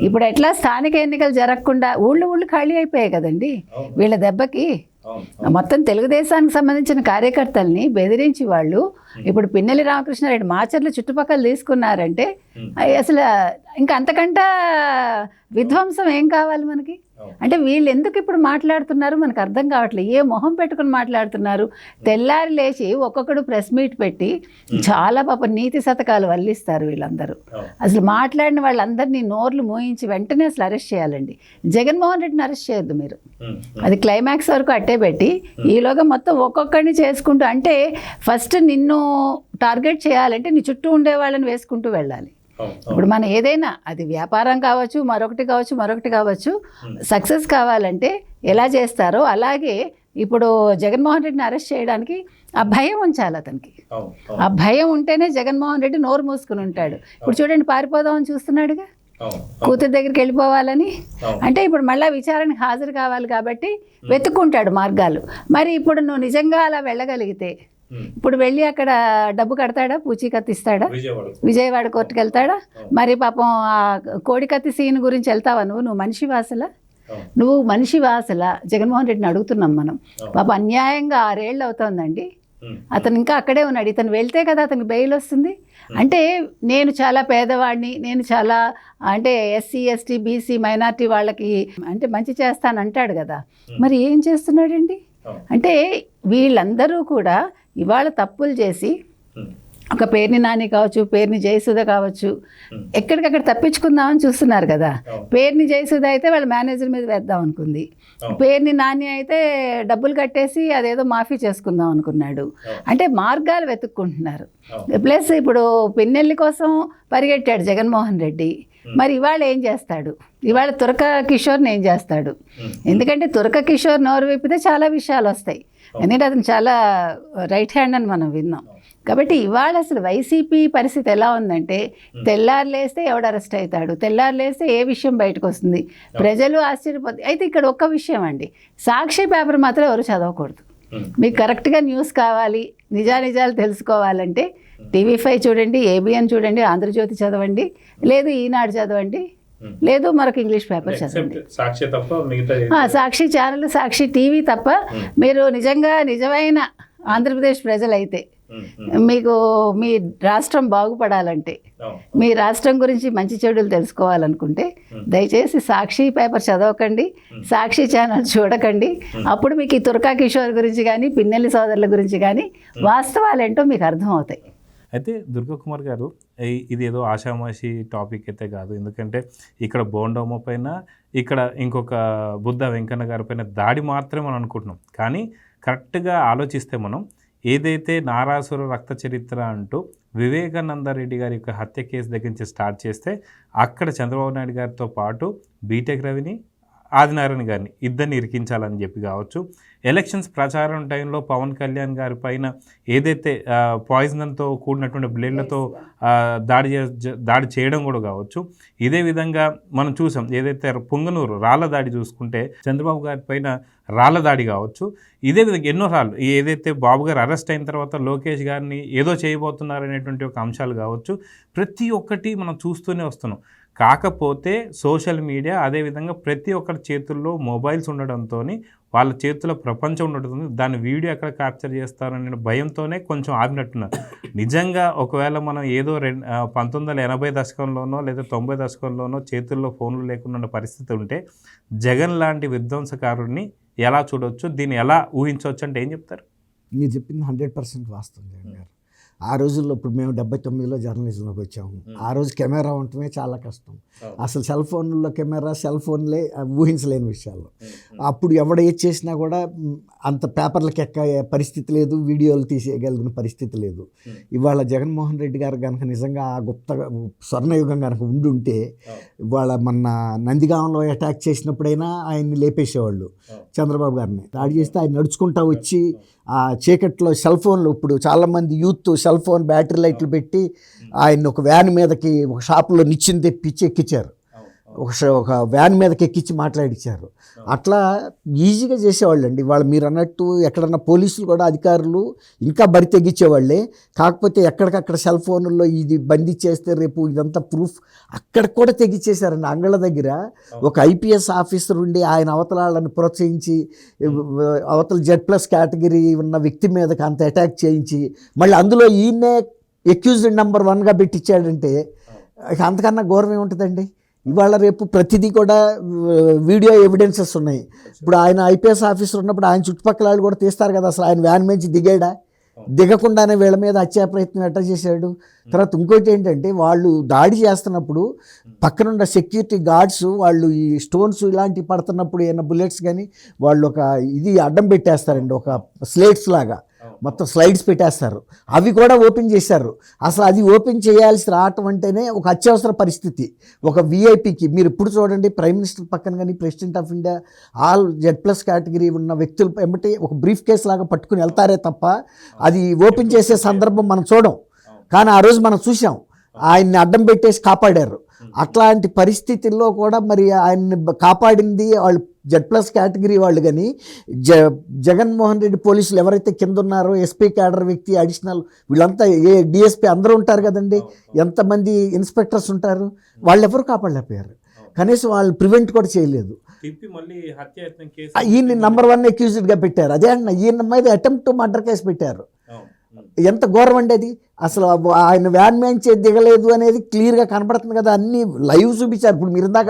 ఇప్పుడు ఎట్లా స్థానిక ఎన్నికలు జరగకుండా ఊళ్ళు ఖాళీ అయిపోయాయి కదండి వీళ్ళ దెబ్బకి. మొత్తం తెలుగుదేశానికి సంబంధించిన కార్యకర్తల్ని బెదిరించి వాళ్ళు ఇప్పుడు పిన్నెల్లి రామకృష్ణారెడ్డి మాచర్ల చుట్టుపక్కల తీసుకున్నారంటే అసలు ఇంకా అంతకంటే విధ్వంసం ఏం కావాలి మనకి? అంటే వీళ్ళు ఎందుకు ఇప్పుడు మాట్లాడుతున్నారు మనకు అర్థం కావట్లేదు. ఏ మొహం పెట్టుకుని మాట్లాడుతున్నారు? తెల్లారి లేచి ఒక్కొక్కడు ప్రెస్ మీట్ పెట్టి చాలా పాప నీతి శతకాలు వల్లిస్తారు వీళ్ళందరూ. అసలు మాట్లాడిన వాళ్ళందరినీ నోర్లు మోయించి వెంటనే అసలు అరెస్ట్ చేయాలండి. జగన్మోహన్ రెడ్డిని అరెస్ట్ చేయొద్దు మీరు, అది క్లైమాక్స్ వరకు అట్టే పెట్టి ఈలోగా మొత్తం ఒక్కొక్కడిని చేసుకుంటూ, అంటే ఫస్ట్ నిన్ను టార్గెట్ చేయాలంటే నీ చుట్టూ ఉండే వాళ్ళని వేసుకుంటూ వెళ్ళాలి. ఇప్పుడు మనం ఏదైనా అది వ్యాపారం కావచ్చు, మరొకటి కావచ్చు, సక్సెస్ కావాలంటే ఎలా చేస్తారో అలాగే ఇప్పుడు జగన్మోహన్ రెడ్డిని అరెస్ట్ చేయడానికి ఆ భయం ఉంచాలి అతనికి. ఆ భయం ఉంటేనే జగన్మోహన్ రెడ్డి నోరు మూసుకుని ఉంటాడు. ఇప్పుడు చూడండి పారిపోదామని చూస్తున్నాడుగా కూతురు దగ్గరికి వెళ్ళిపోవాలని. అంటే ఇప్పుడు మళ్ళీ విచారణకు హాజరు కావాలి కాబట్టి వెతుక్కుంటాడు మార్గాలు. మరి ఇప్పుడు నువ్వు నిజంగా అలా వెళ్ళగలిగితే ఇప్పుడు వెళ్ళి అక్కడ డబ్బు కడతాడా? పూచీకత్తి ఇస్తాడా? విజయవాడ కోర్టుకు వెళ్తాడా? మరి పాపం ఆ కోడికత్తి సీన్ గురించి వెళ్తావా నువ్వు మనిషి వాసలా? నువ్వు మనిషి వాసలా? జగన్మోహన్ రెడ్డిని అడుగుతున్నాం మనం. పాప అన్యాయంగా 6 ఏళ్ళు అవుతోందండి. అతను ఇంకా అక్కడే ఉన్నాడు. ఇతను వెళ్తే కదా అతనికి బెయిల్ వస్తుంది. అంటే నేను చాలా పేదవాడిని, నేను చాలా అంటే ఎస్సీ ఎస్టీ బీసీ మైనార్టీ వాళ్ళకి అంటే మంచి చేస్తానంటాడు కదా, మరి ఏం చేస్తున్నాడండి? అంటే వీళ్ళందరూ కూడా ఇవాళ తప్పులు చేసి ఒక పేరుని నాని కావచ్చు, పేరుని జయసుధ కావచ్చు, ఎక్కడికక్కడ తప్పించుకుందామని చూస్తున్నారు కదా. పేరుని జయసుధ అయితే వాళ్ళ మేనేజర్ మీద వేద్దాం అనుకుంది, పేరుని నాని అయితే డబ్బులు కట్టేసి అదేదో మాఫీ చేసుకుందాం అనుకున్నాడు. అంటే మార్గాలు వెతుక్కుంటున్నారు. ప్లస్ ఇప్పుడు పిన్నెల్లి కోసం పరిగెట్టాడు జగన్మోహన్ రెడ్డి. మరి ఇవాళ ఏం చేస్తాడు? ఇవాళ తురక కిషోర్ని ఏం చేస్తాడు? ఎందుకంటే తురక కిషోర్ నోరు విప్పితే చాలా విషయాలు వస్తాయి. ఎందుకంటే అతను చాలా రైట్ హ్యాండ్ అని మనం విన్నాం. కాబట్టి ఇవాళ అసలు వైసీపీ పరిస్థితి ఎలా ఉందంటే తెల్లారు లేస్తే ఎవడు అరెస్ట్ అవుతాడు, తెల్లారు లేస్తే ఏ విషయం బయటకు వస్తుంది, ప్రజలు ఆశ్చర్యపోతారు. అయితే ఇక్కడ ఒక్క విషయం అండి, సాక్షి పేపర్ మాత్రం ఎవరు చదవకూడదు. మీకు కరెక్ట్గా న్యూస్ కావాలి, నిజాలు తెలుసుకోవాలంటే TV5 చూడండి, ABN చూడండి, ఆంధ్రజ్యోతి చదవండి, లేదు ఈనాడు చదవండి, లేదు మరొక ఇంగ్లీష్ పేపర్ చదవండి. సాక్షి ఛానల్, సాక్షి టీవీ తప్ప మీరు నిజమైన ఆంధ్రప్రదేశ్ ప్రజలైతే మీకు మీ రాష్ట్రం బాగుపడాలంటే, మీ రాష్ట్రం గురించి మంచి చెడులు తెలుసుకోవాలనుకుంటే దయచేసి సాక్షి పేపర్ చదవకండి, సాక్షి ఛానల్ చూడకండి. అప్పుడు మీకు ఈ తురకా కిషోర్ గురించి కానీ పిన్నెల్లి సోదరుల గురించి కానీ వాస్తవాలేంటో మీకు అర్థమవుతాయి. అయితే దుర్గాకుమార్ గారు, ఇది ఏదో ఆషామాషి టాపిక్ అయితే కాదు. ఎందుకంటే ఇక్కడ బోండమ్మ పైన, ఇక్కడ ఇంకొక బుద్ధ వెంకన్న గారి పైన దాడి మాత్రమే మనం అనుకుంటున్నాం. కానీ కరెక్ట్గా ఆలోచిస్తే మనం ఏదైతే నారాసుర రక్త చరిత్ర అంటూ వివేకానంద రెడ్డి గారి యొక్క హత్య కేసు దగ్గర నుంచి స్టార్ట్ చేస్తే అక్కడ చంద్రబాబు నాయుడు గారితో పాటు బీటెక్ రవిని, ఆదినారాయణ గారిని ఇద్దరిని ఇరికించాలని చెప్పి కావచ్చు, ఎలక్షన్స్ ప్రచారం టైంలో పవన్ కళ్యాణ్ గారి పైన ఏదైతే పాయిజన్తో కూడినటువంటి బ్లేడ్లతో దాడి చేయడం కూడా కావచ్చు. ఇదే విధంగా మనం చూసాం, ఏదైతే పుంగనూరు రాళ్ల దాడి చూసుకుంటే చంద్రబాబు గారి పైన రాళ్ల దాడి కావచ్చు. ఇదే విధంగా ఎన్నోసార్లు ఏదైతే బాబు గారు అరెస్ట్ అయిన తర్వాత లోకేష్ గారిని ఏదో చేయబోతున్నారనేటువంటి ఒక అంశాలు కావచ్చు, ప్రతి ఒక్కటి మనం చూస్తూనే వస్తున్నాం. కాకపోతే సోషల్ మీడియా అదేవిధంగా ప్రతి ఒక్కరి చేతుల్లో మొబైల్స్ ఉండడంతో, వాళ్ళ చేతిలో ప్రపంచం ఉండడంతో దాన్ని వీడియో ఎక్కడ క్యాప్చర్ చేస్తారనే భయంతోనే కొంచెం ఆగినట్టున్నారు. నిజంగా ఒకవేళ మనం ఏదో 1980 దశకంలోనో లేదా 90 దశకంలోనో చేతుల్లో ఫోన్లు లేకుండా ఉన్న పరిస్థితి ఉంటే జగన్ లాంటి విధ్వంసకారుడిని ఎలా చూడవచ్చు, దీన్ని ఎలా ఊహించవచ్చు అంటే ఏం చెప్తారు? మీరు చెప్పింది 100% వాస్తవం జగన్ గారు. ఆ రోజుల్లో ఇప్పుడు మేము 79లో జర్నలిజంలోకి వచ్చాము. ఆ రోజు కెమెరా ఉండటమే చాలా కష్టం. అసలు సెల్ ఫోన్లో కెమెరా, సెల్ ఫోన్లే ఊహించలేని విషయాలు. అప్పుడు ఎవడ ఏది చేసినా కూడా అంత పేపర్లకు ఎక్కే పరిస్థితి లేదు, వీడియోలు తీసేయగలిగిన పరిస్థితి లేదు. ఇవాళ జగన్మోహన్ రెడ్డి గారు కనుక నిజంగా ఆ గుప్త స్వర్ణయుగం కనుక ఉండుంటే ఇవాళ మొన్న నందిగాంలో అటాక్ చేసినప్పుడైనా ఆయన్ని లేపేసేవాళ్ళు. చంద్రబాబు గారిని దాడి చేస్తే ఆయన నడుచుకుంటా వచ్చి ఆ చీకట్లో సెల్ ఫోన్లు, ఇప్పుడు చాలామంది యూత్ సెల్ ఫోన్ బ్యాటరీ లైట్లు పెట్టి ఆయన ఒక వ్యాన్ మీదకి ఒక షాపులో నిచ్చెన తెప్పించి ఎక్కించారు. ఒక వ్యాన్ మీదకి ఎక్కించి మాట్లాడించారు. అట్లా ఈజీగా చేసేవాళ్ళు అండి. వాళ్ళు మీరు అన్నట్టు ఎక్కడన్నా పోలీసులు కూడా అధికారులు ఇంకా బరి తెగించేవాళ్ళే. కాకపోతే ఎక్కడికక్కడ సెల్ ఫోన్లో ఇది బంధించేస్తే రేపు ఇదంతా ప్రూఫ్ అక్కడ కూడా తెగించేశారండి. అంగళ్ళ దగ్గర ఒక ఐపీఎస్ ఆఫీసర్ ఉండి ఆయన అవతలాళ్ళని ప్రోత్సహించి అవతల Z+ కేటగిరీ ఉన్న వ్యక్తి మీదకి అంత అటాక్ చేయించి మళ్ళీ అందులో ఈయన్నే అక్యూజ్డ్ నెంబర్ 1గా పెట్టించాడంటే అంతకన్నా ఘోరం ఏముంటుందండి? ఇవాళ రేపు ప్రతిదీ కూడా వీడియో ఎవిడెన్సెస్ ఉన్నాయి. ఇప్పుడు ఆయన ఐపీఎస్ ఆఫీసర్ ఉన్నప్పుడు ఆయన చుట్టుపక్కల వాళ్ళు కూడా తీస్తారు కదా, అసలు ఆయన వ్యాన్ నుంచి దిగాడా, దిగకుండానే వీళ్ళ మీద హత్యా ప్రయత్నం ఎట్లా చేశాడు. తర్వాత ఇంకోటి ఏంటంటే వాళ్ళు దాడి చేస్తున్నప్పుడు పక్కనున్న సెక్యూరిటీ గార్డ్స్ వాళ్ళు ఈ స్టోన్స్ ఇలాంటివి పడుతున్నప్పుడు ఏమైనా బుల్లెట్స్ కానీ వాళ్ళు ఒక ఇది అడ్డం పెట్టేస్తారండి, ఒక స్లేట్స్ లాగా మొత్తం స్లైడ్స్ పెట్టేస్తారు. అవి కూడా ఓపెన్ చేశారు. అసలు అది ఓపెన్ చేయాల్సి రావటం అంటేనే ఒక అత్యవసర పరిస్థితి. ఒక విఐపికి మీరు ఇప్పుడు చూడండి, ప్రైమ్ మినిస్టర్ పక్కన కానీ president of India all Z+ category ఉన్న వ్యక్తులు ఏమిటి ఒక బ్రీఫ్ కేస్ లాగా పట్టుకుని వెళ్తారే తప్ప అది ఓపెన్ చేసే సందర్భం మనం చూడం. కానీ ఆ రోజు మనం చూసాం, ఆయన్ని అడ్డం పెట్టేసి కాపాడారు. అట్లాంటి పరిస్థితుల్లో కూడా మరి ఆయన్ని కాపాడింది వాళ్ళు Z+ కేటగిరీ వాళ్ళు. కానీ జగన్మోహన్ రెడ్డి పోలీసులు ఎవరైతే కింద ఉన్నారో ఎస్పీ క్యాడర్ వ్యక్తి, అడిషనల్ వీళ్ళంతా డిఎస్పీ అందరూ ఉంటారు కదండి, ఎంతమంది ఇన్స్పెక్టర్స్ ఉంటారు, వాళ్ళు ఎవరు కాపాడలేకపోయారు. కనీసం వాళ్ళు ప్రివెంట్ కూడా చేయలేదు. ఈయన్ని నెంబర్ 1 అక్యూజ్డ్గా పెట్టారు. అదే అన్న ఈయన మీద అటెంప్ట్ మర్డర్ కేసు పెట్టారు. ఎంత ఘోరం అండి అది. అసలు ఆయన వ్యాన్ మ్యాన్ చేసి దిగలేదు అనేది క్లియర్గా కనపడుతుంది కదా, అన్ని లైవ్ చూపించారు. ఇప్పుడు మీరు ఇందాక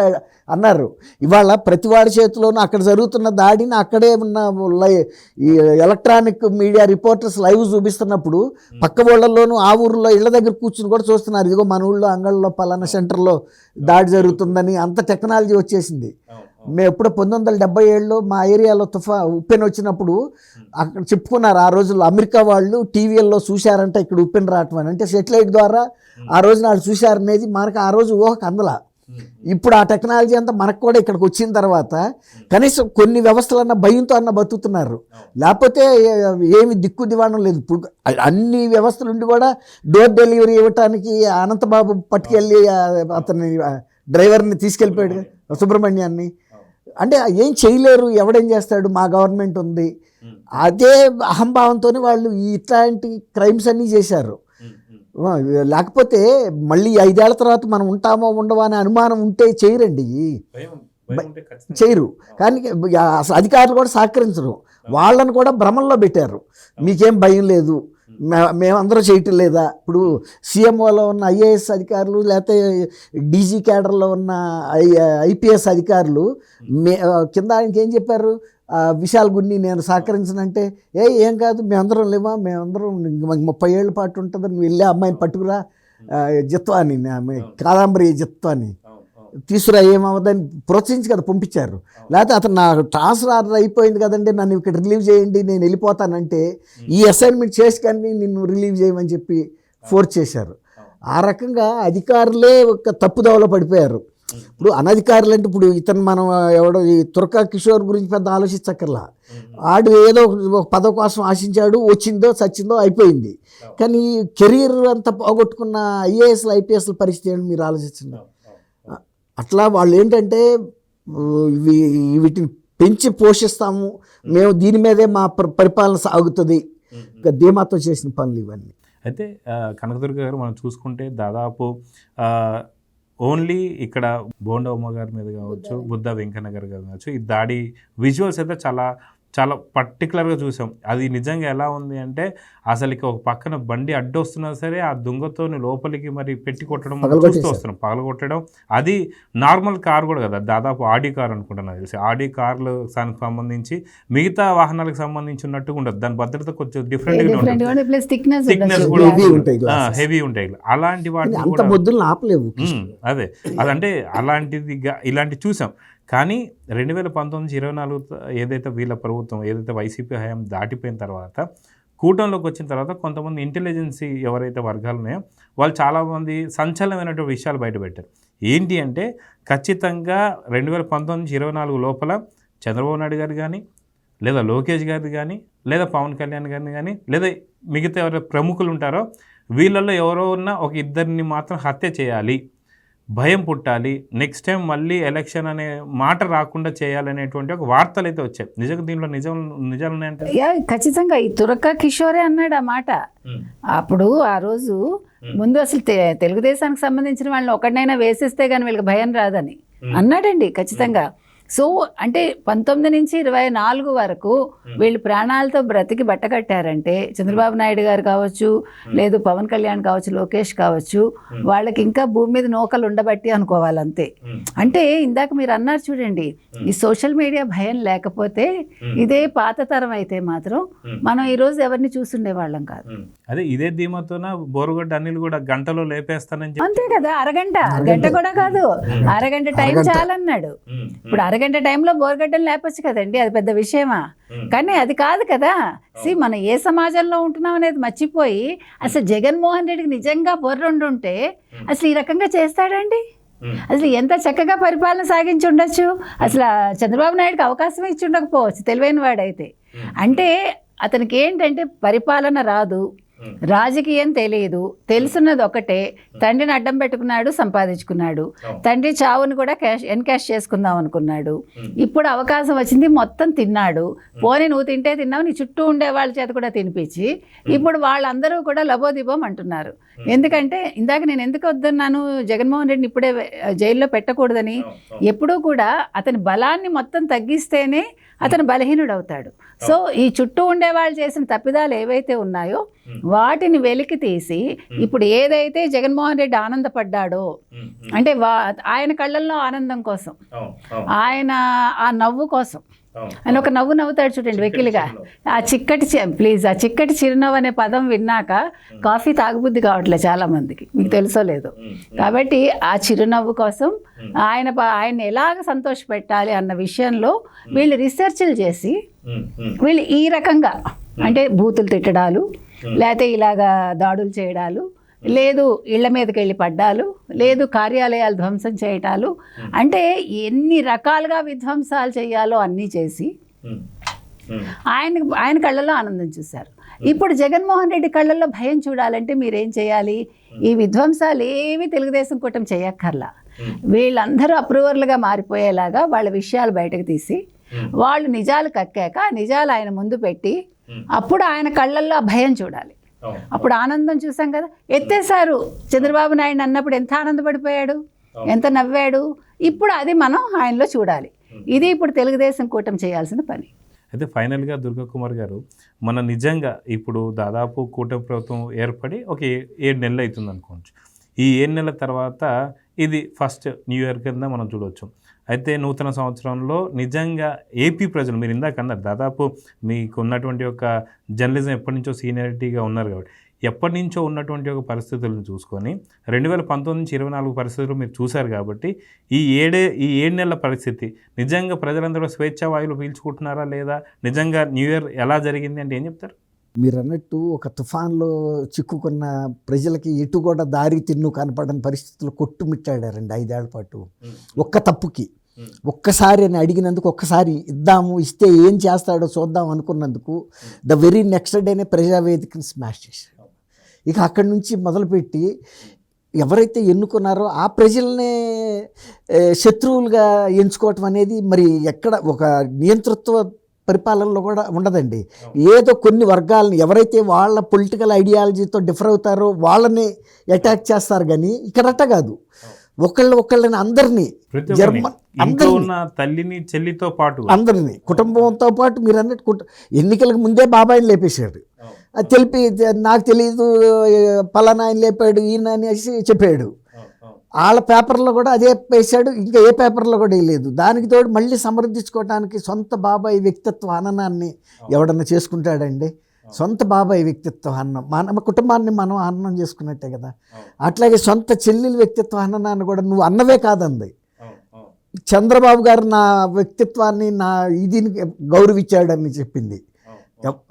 అన్నారు, ఇవాళ ప్రతి వాడి చేతిలోనూ అక్కడ జరుగుతున్న దాడిని అక్కడే ఉన్న ఈ ఎలక్ట్రానిక్ మీడియా రిపోర్టర్స్ లైవ్ చూపిస్తున్నప్పుడు పక్క ఊళ్ళల్లోనూ ఆ ఊర్లో ఇళ్ళ దగ్గర కూర్చుని కూడా చూస్తున్నారు. ఇదిగో మన ఊళ్ళో అంగళ్ళలో పలానా సెంటర్లో దాడి జరుగుతుందని అంత టెక్నాలజీ వచ్చేసింది. మేము ఎప్పుడో 1977లో మా ఏరియాలో ఉప్పెన్ వచ్చినప్పుడు అక్కడ చెప్పుకున్నారు, ఆ రోజుల్లో అమెరికా వాళ్ళు టీవీల్లో చూశారంటే ఇక్కడ ఉప్పెన్ రావటం అని, అంటే సెటిలైట్ ద్వారా ఆ రోజు నాడు చూశారనేది మనకు ఆ రోజు ఊహకు అందలా. ఇప్పుడు ఆ టెక్నాలజీ అంతా మనకు కూడా ఇక్కడికి వచ్చిన తర్వాత కనీసం కొన్ని వ్యవస్థలన్నా భయంతో అన్న బతుకుతున్నారు. లేకపోతే ఏమి దిక్కు దివాణం లేదు. ఇప్పుడు అన్ని వ్యవస్థలు ఉండి కూడా డోర్ డెలివరీ ఇవ్వటానికి అనంతబాబు పట్టుకెళ్ళి అతన్ని డ్రైవర్ని తీసుకెళ్ళిపోయాడు సుబ్రహ్మణ్యాన్ని. అంటే ఏం చేయలేరు, ఎవడేం చేస్తాడు, మా గవర్నమెంట్ ఉంది, అదే అహంభావంతో వాళ్ళు ఇట్లాంటి క్రైమ్స్ అన్నీ చేశారు. లేకపోతే మళ్ళీ 5 ఏళ్ల తర్వాత మనం ఉంటామో ఉండవో అనే అనుమానం ఉంటే చేయరండి, చేయరు. కానీ అసలు అధికారులు కూడా సహకరించరు, వాళ్ళని కూడా భ్రమంలో పెట్టారు. మీకేం భయం లేదు, మేమందరూ చేయటం లేదా. ఇప్పుడు సీఎంఓలో ఉన్న ఐఏఎస్ అధికారులు లేకపోతే డీజీ క్యాడర్లో ఉన్న ఐపీఎస్ అధికారులు కింద ఆయనకి ఏం చెప్పారు, విశాల్ గున్ని నేను సహకరించనంటే ఏం కాదు మేమందరం లేవా, మేమందరం 30 ఏళ్ళ పాటు ఉంటుందని నువ్వు వెళ్ళే అమ్మాయిని పట్టుకురా, జిత్వాని కాదంబరి జిత్వాని తీసుకురా, ఏమవుదని ప్రోత్సహించి కదా పంపించారు. లేకపోతే అతను నా ట్రాన్స్ఫర్ ఆర్డర్ అయిపోయింది కదండి, నన్ను ఇక్కడ రిలీవ్ చేయండి నేను వెళ్ళిపోతానంటే ఈ అసైన్మెంట్ చేసి కానీ నిన్ను రిలీవ్ చేయమని చెప్పి ఫోర్స్ చేశారు. ఆ రకంగా అధికారులే ఒక తప్పుదోవలో పడిపోయారు. ఇప్పుడు అనధికారులు అంటే ఇప్పుడు ఇతను మనం ఎవడో ఈ తురకా కిషోర్ గురించి పెద్ద ఆలోచించక్కర్లా. ఆడు ఏదో ఒక పదవి కోసం ఆశించాడు, వచ్చిందో చచ్చిందో అయిపోయింది. కానీ కెరీర్ అంతా పోగొట్టుకున్న ఐఏఎస్లు ఐపీఎస్ల పరిస్థితి ఏంటి మీరు ఆలోచించండి. అట్లా వాళ్ళు ఏంటంటే వీటిని పెంచి పోషిస్తాము, మేము దీని మీదే మా పరిపాలన సాగుతుంది, ధీమాతో చేసిన పనులు ఇవన్నీ. అయితే కనకదుర్గ గారు మనం చూసుకుంటే దాదాపు ఓన్లీ ఇక్కడ బోండమ్మ గారి మీద కావచ్చు, బుద్ధ వెంకన్న గారు కావచ్చు, ఈ దాడి విజువల్స్ అయితే చాలా చాలా పర్టికులర్గా చూసాం. అది నిజంగా ఎలా ఉంది అంటే అసలు ఇక ఒక పక్కన బండి అడ్డొస్తున్నా సరే ఆ దుంగతో లోపలికి మరి పెట్టి కొట్టడం చూస్తూ వస్తున్నాం, పగలగొట్టడం. అది నార్మల్ కార్ కూడా కదా, దాదాపు ఆడి కార్ అనుకుంటున్నాను తెలిసి. ఆడి కార్లు దానికి సంబంధించి మిగతా వాహనాలకు సంబంధించి ఉన్నట్టుగా ఉండదు, దాని భద్రత కొంచెం డిఫరెంట్గా ఉంటుంది, థిక్నెస్ కూడా హెవీ ఉంటాయి. అలాంటి వాటిని ఆపలేవు. అదంటే అలాంటిది ఇలాంటివి చూసాం. కానీ 2019-24 ఏదైతే వీళ్ళ ప్రభుత్వం ఏదైతే వైసీపీ హయాం దాటిపోయిన తర్వాత కూటమిలోకి వచ్చిన తర్వాత కొంతమంది ఇంటెలిజెన్సీ ఎవరైతే వర్గాలు ఉన్నాయో వాళ్ళు చాలామంది సంచలనమైనటువంటి విషయాలు బయటపెట్టారు. ఏంటి అంటే ఖచ్చితంగా 2019-24 లోపల చంద్రబాబు నాయుడు గారు కానీ, లేదా లోకేష్ గారిది కానీ, లేదా పవన్ కళ్యాణ్ గారిని కానీ, లేదా మిగతా ఎవరైతే ప్రముఖులు ఉంటారో వీళ్ళల్లో ఎవరో ఉన్న ఒక ఇద్దరిని మాత్రం హత్య చేయాలి, భయం పుట్టాలి, నెక్స్ట్ టైం మళ్ళీ ఎలక్షన్ అనే మాట రాకుండా చేయాలనేటువంటి ఒక వార్తలు అయితే వచ్చాయి. నిజంగా దీంట్లో నిజాలు ఉన్నాయంటే ఖచ్చితంగా ఈ తురక కిషోరే అన్నాడు ఆ మాట. అప్పుడు ఆ రోజు ముందు అసలు తెలుగుదేశానికి సంబంధించిన వాళ్ళని ఒకటినైనా వేసేస్తే కానీ వీళ్ళకి భయం రాదని అన్నాడండి ఖచ్చితంగా. సో అంటే 19-24 వరకు వీళ్ళు ప్రాణాలతో బ్రతికి బట్టకట్టారంటే చంద్రబాబు నాయుడు గారు కావచ్చు, లేదు పవన్ కళ్యాణ్ కావచ్చు, లోకేష్ కావచ్చు, వాళ్ళకి ఇంకా భూమి మీద నూకలు ఉండబట్టి అనుకోవాలి అంతే. అంటే ఇందాక మీరు అన్నారు చూడండి, ఈ సోషల్ మీడియా భయం లేకపోతే ఇదే పాత తరం అయితే మాత్రం మనం ఈరోజు ఎవరిని చూస్తుండే వాళ్ళం కాదు. అదే ఇదే ధీమాతోన బోరుగడ్డ అనిల్ కూడా గంటలో లేపేస్తానని అంతే కదా, గంట కూడా కాదు, అరగంట టైం చాలన్నాడు. ఇప్పుడు అరగంట టైంలో బోరగడ్డలు లేపచ్చు కదండి, అది పెద్ద విషయమా? కానీ అది కాదు కదా. మనం ఏ సమాజంలో ఉంటున్నాం అనేది మర్చిపోయి అసలు జగన్మోహన్ రెడ్డికి నిజంగా బొర్రుండుంటే అసలు ఈ రకంగా చేస్తాడండి? అసలు ఎంత చక్కగా పరిపాలన సాగించి ఉండొచ్చు. అసలు చంద్రబాబు నాయుడుకి అవకాశం ఇచ్చి ఉండకపోవచ్చు తెలివైన వాడైతే. అంటే అతనికి ఏంటంటే పరిపాలన రాదు, రాజకీయం తెలియదు, తెలుసున్నది ఒకటే, తండ్రిని అడ్డం పెట్టుకున్నాడు, సంపాదించుకున్నాడు, తండ్రి చావుని కూడా ఎన్కాష్ చేసుకుందాం అనుకున్నాడు. ఇప్పుడు అవకాశం వచ్చింది, మొత్తం తిన్నాడు. పోనీ నువ్వు తింటే తిన్నావు, నీ చుట్టూ ఉండే వాళ్ళ చేత కూడా తినిపించి ఇప్పుడు వాళ్ళందరూ కూడా లబోదిబోం అంటున్నారు. ఎందుకంటే ఇందాక నేను ఎందుకు వద్దన్నాను జగన్మోహన్ రెడ్డిని ఇప్పుడే జైల్లో పెట్టకూడదని. ఎప్పుడూ కూడా అతని బలాన్ని మొత్తం తగ్గిస్తేనే అతను బలహీనుడు అవుతాడు. సో ఈ చుట్టూ ఉండే వాళ్ళు చేసిన తప్పిదాలు ఏవైతే ఉన్నాయో వాటిని వెలికి తీసి ఇప్పుడు ఏదైతే జగన్మోహన్ రెడ్డి ఆనందపడ్డాడో, అంటే ఆయన కళ్ళల్లో ఆనందం కోసం, ఆయన ఆ నవ్వు కోసం, ఆయన ఒక నవ్వు నవ్వుతాడు చూడండి వెకిలిగా, ఆ చిక్కటి చిరునవ్వు అనే పదం విన్నాక కాఫీ తాగుబుద్ధి కావట్లేదు చాలా మందికి, మీకు తెలుసో లేదో. కాబట్టి ఆ చిరునవ్వు కోసం ఆయన ఎలాగ సంతోష పెట్టాలి అన్న విషయంలో వీళ్ళు రీసెర్చ్లు చేసి వీళ్ళు ఈ రకంగా అంటే బూతులు తిట్టడాలు, లేకపోతే ఇలాగా దాడులు చేయడాలు, లేదు ఇళ్ల మీదకి వెళ్ళి పడ్డాలు, లేదు కార్యాలయాలు ధ్వంసం చేయటాలు, అంటే రకాలుగా విధ్వంసాలు చేయాలో అన్నీ చేసి ఆయన కళ్ళల్లో ఆనందం చూశారు. ఇప్పుడు జగన్మోహన్ రెడ్డి కళ్ళల్లో భయం చూడాలంటే మీరేం చేయాలి? ఈ విధ్వంసాలు ఏవి తెలుగుదేశం కూటమి చేయక్కర్లా, వీళ్ళందరూ అప్రూవర్లుగా మారిపోయేలాగా వాళ్ళ విషయాలు బయటకు తీసి వాళ్ళు నిజాలు కక్కాక నిజాలు ఆయన ముందు పెట్టి అప్పుడు ఆయన కళ్ళల్లో భయం చూడాలి. అప్పుడు ఆనందం చూసాం కదా, ఎత్తేసారు చంద్రబాబు నాయుడు అన్నప్పుడు ఎంత ఆనందపడిపోయాడు, ఎంత నవ్వాడు. ఇప్పుడు అది మనం ఆయనలో చూడాలి. ఇది ఇప్పుడు తెలుగుదేశం కూటమి చేయాల్సిన పని. అయితే ఫైనల్గా దుర్గాకుమార్ గారు, మన నిజంగా ఇప్పుడు దాదాపు కూటమి ప్రభుత్వం ఏర్పడి ఒక 7 నెలలు అవుతుంది అనుకోవచ్చు. ఈ 7 నెలల తర్వాత ఇది ఫస్ట్ న్యూ ఇయర్ కింద మనం చూడవచ్చు. అయితే నూతన సంవత్సరంలో నిజంగా ఏపీ ప్రజలు, మీరు ఇందాక అన్నారు దాదాపు మీకు ఉన్నటువంటి ఒక జర్నలిజం ఎప్పటి నుంచో సీనియారిటీగా ఉన్నారు కాబట్టి ఎప్పటి నుంచో ఉన్నటువంటి ఒక పరిస్థితులను చూసుకొని 2019-24 పరిస్థితులు మీరు చూశారు కాబట్టి ఈ 7 నెలల పరిస్థితి నిజంగా ప్రజలందరూ స్వేచ్ఛా వాయువులు పీల్చుకుంటున్నారా లేదా, నిజంగా న్యూ ఇయర్ ఎలా జరిగింది అంటే ఏం చెప్తారు? మీరు అన్నట్టు ఒక తుఫాన్లో చిక్కుకున్న ప్రజలకి ఎటు కూడా దారి తిన్ను కనపడని పరిస్థితుల్లో కొట్టుమిట్టాడారండి 5 ఏళ్ల పాటు. ఒక్క తప్పుకి ఒక్కసారి అని అడిగినందుకు, ఒక్కసారి ఇద్దాము, ఇస్తే ఏం చేస్తాడో చూద్దాం అనుకున్నందుకు ద వెరీ నెక్స్ట్ డేనే ప్రజావేదికని స్మాష్ చేశాడు. ఇక అక్కడి నుంచి మొదలుపెట్టి ఎవరైతే ఎన్నుకున్నారో ఆ ప్రజలనే శత్రువులుగా ఎంచుకోవటం అనేది మరి ఎక్కడ ఒక నియంతృత్వ పరిపాలనలో కూడా ఉండదండి. ఏదో కొన్ని వర్గాలను ఎవరైతే వాళ్ళ పొలిటికల్ ఐడియాలజీతో డిఫర్ అవుతారో వాళ్ళని అటాక్ చేస్తారు, కానీ ఇక్కడట కాదు. ఒకళ్ళని అందరినీ తల్లిని చెల్లితో పాటు అందరినీ కుటుంబంతో పాటు మీరు అన్నట్టు ఎన్నికలకు ముందే బాబాయిని లేపేశాడు. అది తెలిపి నాకు తెలియదు పలానా ఆయన లేపాడు ఈయన అనేసి చెప్పాడు. వాళ్ళ పేపర్లో కూడా అదే వేసాడు, ఇంకా ఏ పేపర్లో కూడా వేయలేదు. దానికి తోడు మళ్ళీ సమర్థించుకోవడానికి సొంత బాబాయ్ వ్యక్తిత్వ హననాన్ని ఎవడన్నా చేసుకుంటాడండి? సొంత బాబాయ్ వ్యక్తిత్వ హననం మన కుటుంబాన్ని మనం హననం చేసుకున్నట్టే కదా. అట్లాగే సొంత చెల్లెల వ్యక్తిత్వ హననాన్ని కూడా నువ్వు అన్నవే కాదంది. చంద్రబాబు గారు నా వ్యక్తిత్వాన్ని నా ఇదిని గౌరవించాడని చెప్పింది.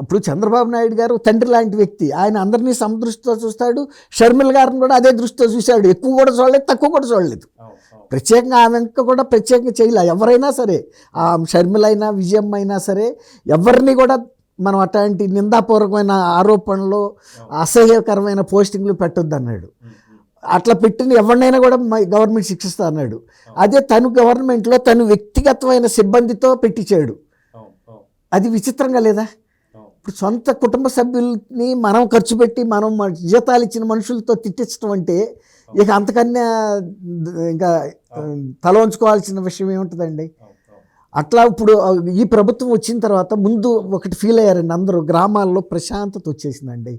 ఇప్పుడు చంద్రబాబు నాయుడు గారు తండ్రి లాంటి వ్యక్తి, ఆయన అందరినీ సమదృష్టితో చూస్తాడు. షర్మిల గారిని కూడా అదే దృష్టితో చూశాడు. ఎక్కువ కూడా చూడలేదు, తక్కువ కూడా చూడలేదు. ప్రత్యేకంగా ఆమె కూడా ప్రత్యేకంగా చేయలే. ఎవరైనా సరే, ఆ షర్మిల అయినా విజయమ్మ అయినా సరే, ఎవరిని కూడా మనం అట్లాంటి నిందాపూర్వకమైన ఆరోపణలు, అసహ్యకరమైన పోస్టింగ్లు పెట్టొద్దు అన్నాడు. అట్లా పెట్టిన ఎవరినైనా కూడా గవర్నమెంట్ శిక్షిస్తా అన్నాడు. అదే తను గవర్నమెంట్లో తను వ్యక్తిగతమైన సిబ్బందితో పెట్టించాడు. అది విచిత్రంగా లేదా? ఇప్పుడు సొంత కుటుంబ సభ్యుల్ని మనం ఖర్చు పెట్టి మనం జీతాలు ఇచ్చిన మనుషులతో తిట్టించడం అంటే ఇక అంతకన్నా ఇంకా తల వంచుకోవాల్సిన విషయం ఏముంటుందండి? అట్లా ఇప్పుడు ఈ ప్రభుత్వం వచ్చిన తర్వాత ముందు ఒకటి ఫీల్ అయ్యారండి అందరూ, గ్రామాల్లో ప్రశాంతత వచ్చేసిందండి.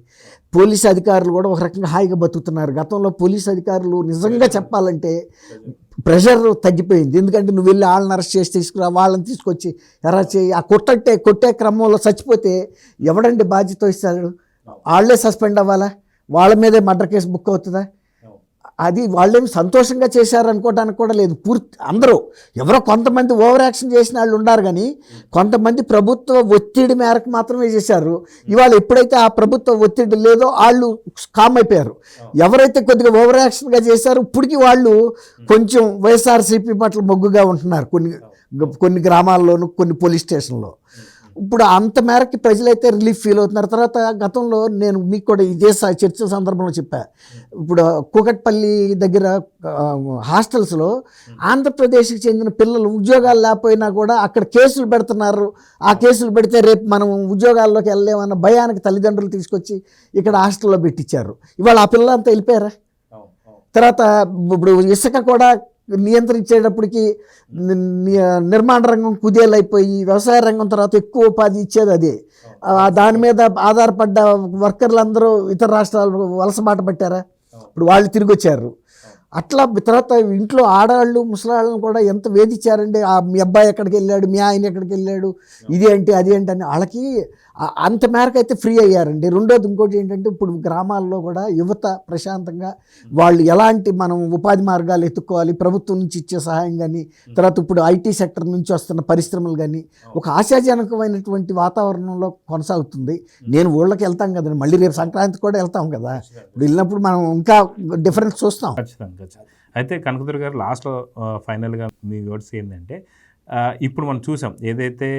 పోలీసు అధికారులు కూడా ఒక రకంగా హాయిగా బతుకుతున్నారు. గతంలో పోలీసు అధికారులు నిజంగా చెప్పాలంటే ప్రెషర్ తగ్గిపోయింది. ఎందుకంటే నువ్వు వెళ్ళి వాళ్ళని అరెస్ట్ చేసి తీసుకురా, వాళ్ళని తీసుకొచ్చి ఎరా చేయి, ఆ కొట్టే క్రమంలో చచ్చిపోతే ఎవడండి బాధ్యత ఇస్తాడు? వాళ్ళే సస్పెండ్ అవ్వాలా? వాళ్ళ మీదే మర్డర్ కేసు బుక్ అవుతుందా? అది వాళ్ళేమి సంతోషంగా చేశారనుకోవడానికి కూడా లేదు. పూర్తి అందరూ ఎవరో కొంతమంది ఓవర్ యాక్షన్ చేసిన వాళ్ళు ఉన్నారు, కానీ కొంతమంది ప్రభుత్వ ఒత్తిడి మేరకు మాత్రమే చేశారు. ఇవాళ ఎప్పుడైతే ఆ ప్రభుత్వ ఒత్తిడి లేదో వాళ్ళు కామ్ అయిపోయారు. ఎవరైతే కొద్దిగా ఓవర్ యాక్షన్గా చేశారో ఇప్పటికీ వాళ్ళు కొంచెం వైఎస్ఆర్సీపీ పట్ల మొగ్గుగా ఉంటున్నారు కొన్ని గ్రామాల్లోనూ, కొన్ని పోలీస్ స్టేషన్లో. ఇప్పుడు అంత మేరకి ప్రజలైతే రిలీఫ్ ఫీల్ అవుతున్నారు. తర్వాత గతంలో నేను మీకు కూడా ఇదే చర్చ సందర్భంలో చెప్పా, ఇప్పుడు కూకట్పల్లి దగ్గర హాస్టల్స్లో ఆంధ్రప్రదేశ్కి చెందిన పిల్లలు ఉద్యోగాలు లేకపోయినా కూడా అక్కడ కేసులు పెడుతున్నారు. ఆ కేసులు పెడితే రేపు మనం ఉద్యోగాల్లోకి వెళ్ళలేమన్న భయానికి తల్లిదండ్రులు తీసుకొచ్చి ఇక్కడ హాస్టల్లో పెట్టించారు. ఇవాళ ఆ పిల్లలంతా వెళ్ళిపోయారా? తర్వాత ఇప్పుడు ఇసుక కూడా నియంత్రించేటప్పటికి నిర్మాణ రంగం కుదేలైపోయి వ్యవసాయ రంగం తర్వాత ఎక్కువ ఉపాధి ఇచ్చేది అదే. దాని మీద ఆధారపడ్డ వర్కర్లు అందరూ ఇతర రాష్ట్రాలు వలసబాట పట్టారా? ఇప్పుడు వాళ్ళు తిరిగి వచ్చారు. అట్లా తర్వాత ఇంట్లో ఆడవాళ్ళు ముసలాళ్ళను కూడా ఎంత వేధించారండి. మీ అబ్బాయి ఎక్కడికి వెళ్ళాడు, మీ ఆయన ఎక్కడికి వెళ్ళాడు, ఇది ఏంటి అది ఏంటి అని వాళ్ళకి అంత మేరకు అయితే ఫ్రీ అయ్యారండి. రెండోది ఇంకోటి ఏంటంటే ఇప్పుడు గ్రామాల్లో కూడా యువత ప్రశాంతంగా వాళ్ళు ఎలాంటి మనం ఉపాధి మార్గాలు ఎత్తుక్కోవాలి, ప్రభుత్వం నుంచి ఇచ్చే సహాయం కానీ, తర్వాత ఇప్పుడు ఐటీ సెక్టర్ నుంచి వస్తున్న పరిశ్రమలు కానీ ఒక ఆశాజనకమైనటువంటి వాతావరణంలో కొనసాగుతుంది. నేను ఊళ్ళకి వెళ్తాం కదండి, మళ్ళీ రేపు సంక్రాంతి కూడా వెళ్తాం కదా. ఇప్పుడు వెళ్ళినప్పుడు మనం ఇంకా డిఫరెన్స్ చూస్తాం. అయితే కనకదుర్గ గారు లాస్ట్లో ఫైనల్గా మీ వర్డ్స్ ఏంటంటే, ఇప్పుడు మనం చూసాం ఏదైతే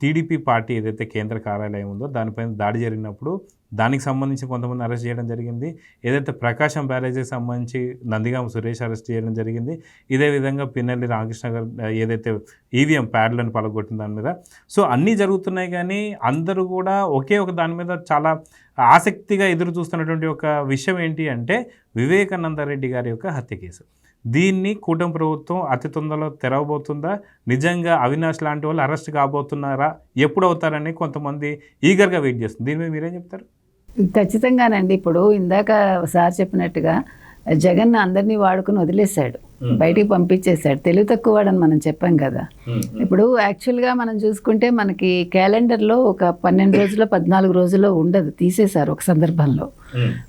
టీడీపీ పార్టీ ఏదైతే కేంద్ర కార్యాలయం ఉందో దానిపైన దాడి జరిగినప్పుడు దానికి సంబంధించి కొంతమంది అరెస్ట్ చేయడం జరిగింది. ఏదైతే ప్రకాశం బ్యారేజీకి సంబంధించి నందిగామ సురేష్ అరెస్ట్ చేయడం జరిగింది. ఇదే విధంగా పిన్నెల్లి రామకృష్ణ గారు ఏదైతే ఈవీఎం ప్యాడ్లను పలగొట్టిన దాని మీద. సో అన్నీ జరుగుతున్నాయి, కానీ అందరూ కూడా ఒకే ఒక దాని మీద చాలా ఆసక్తిగా ఎదురు చూస్తున్నటువంటి ఒక విషయం ఏంటి అంటే వివేకానంద రెడ్డి గారి యొక్క హత్య కేసు. దీన్ని కూటమి ప్రభుత్వం అతి తొందరలో తెరవబోతుందా? నిజంగా అవినాష్ లాంటి వాళ్ళు అరెస్ట్ కాబోతున్నారా? ఎప్పుడు అవుతారని కొంతమంది ఈగర్గా వెయిట్ చేస్తుంది. దీని మీద మీరేం చెప్తారు? ఖచ్చితంగానండి. ఇప్పుడు ఇందాక సార్ చెప్పినట్టుగా జగన్ అందరినీ వాడుకుని వదిలేశాడు, బయటికి పంపించేశాడు. తెలివి తక్కువ వాడని మనం చెప్పాం కదా. ఇప్పుడు యాక్చువల్గా మనం చూసుకుంటే మనకి క్యాలెండర్లో ఒక 12 రోజుల్లో 14 రోజుల్లో ఉండదు, తీసేశారు ఒక సందర్భంలో.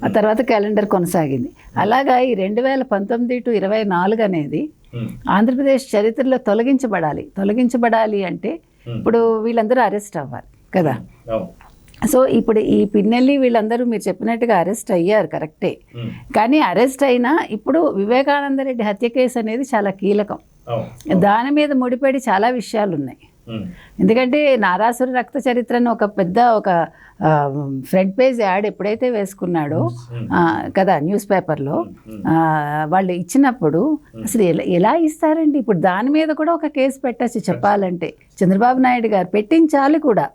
ఆ తర్వాత క్యాలెండర్ కొనసాగింది. అలాగా ఈ 2019 to 24 అనేది ఆంధ్రప్రదేశ్ చరిత్రలో తొలగించబడాలి అంటే ఇప్పుడు వీళ్ళందరూ అరెస్ట్ అవ్వాలి కదా. సో ఇప్పుడు ఈ పిన్నెల్లి వీళ్ళందరూ మీరు చెప్పినట్టుగా అరెస్ట్ అయ్యారు కరెక్టే, కానీ అరెస్ట్ అయినా ఇప్పుడు వివేకానంద రెడ్డి హత్య కేసు అనేది చాలా కీలకం. దాని మీద ముడిపడి చాలా విషయాలు ఉన్నాయి. ఎందుకంటే నారాసుర రక్త చరిత్రను ఒక పెద్ద ఒక ఫ్రంట్ పేజ్ యాడ్ ఎప్పుడైతే వేసుకున్నాడో కదా న్యూస్ పేపర్లో వాళ్ళు ఇచ్చినప్పుడు అసలు ఎలా ఇస్తారండి? ఇప్పుడు దాని మీద కూడా ఒక కేసు పెట్టచ్చు చెప్పాలంటే. చంద్రబాబు నాయుడు గారు పెట్టించాలి కూడా,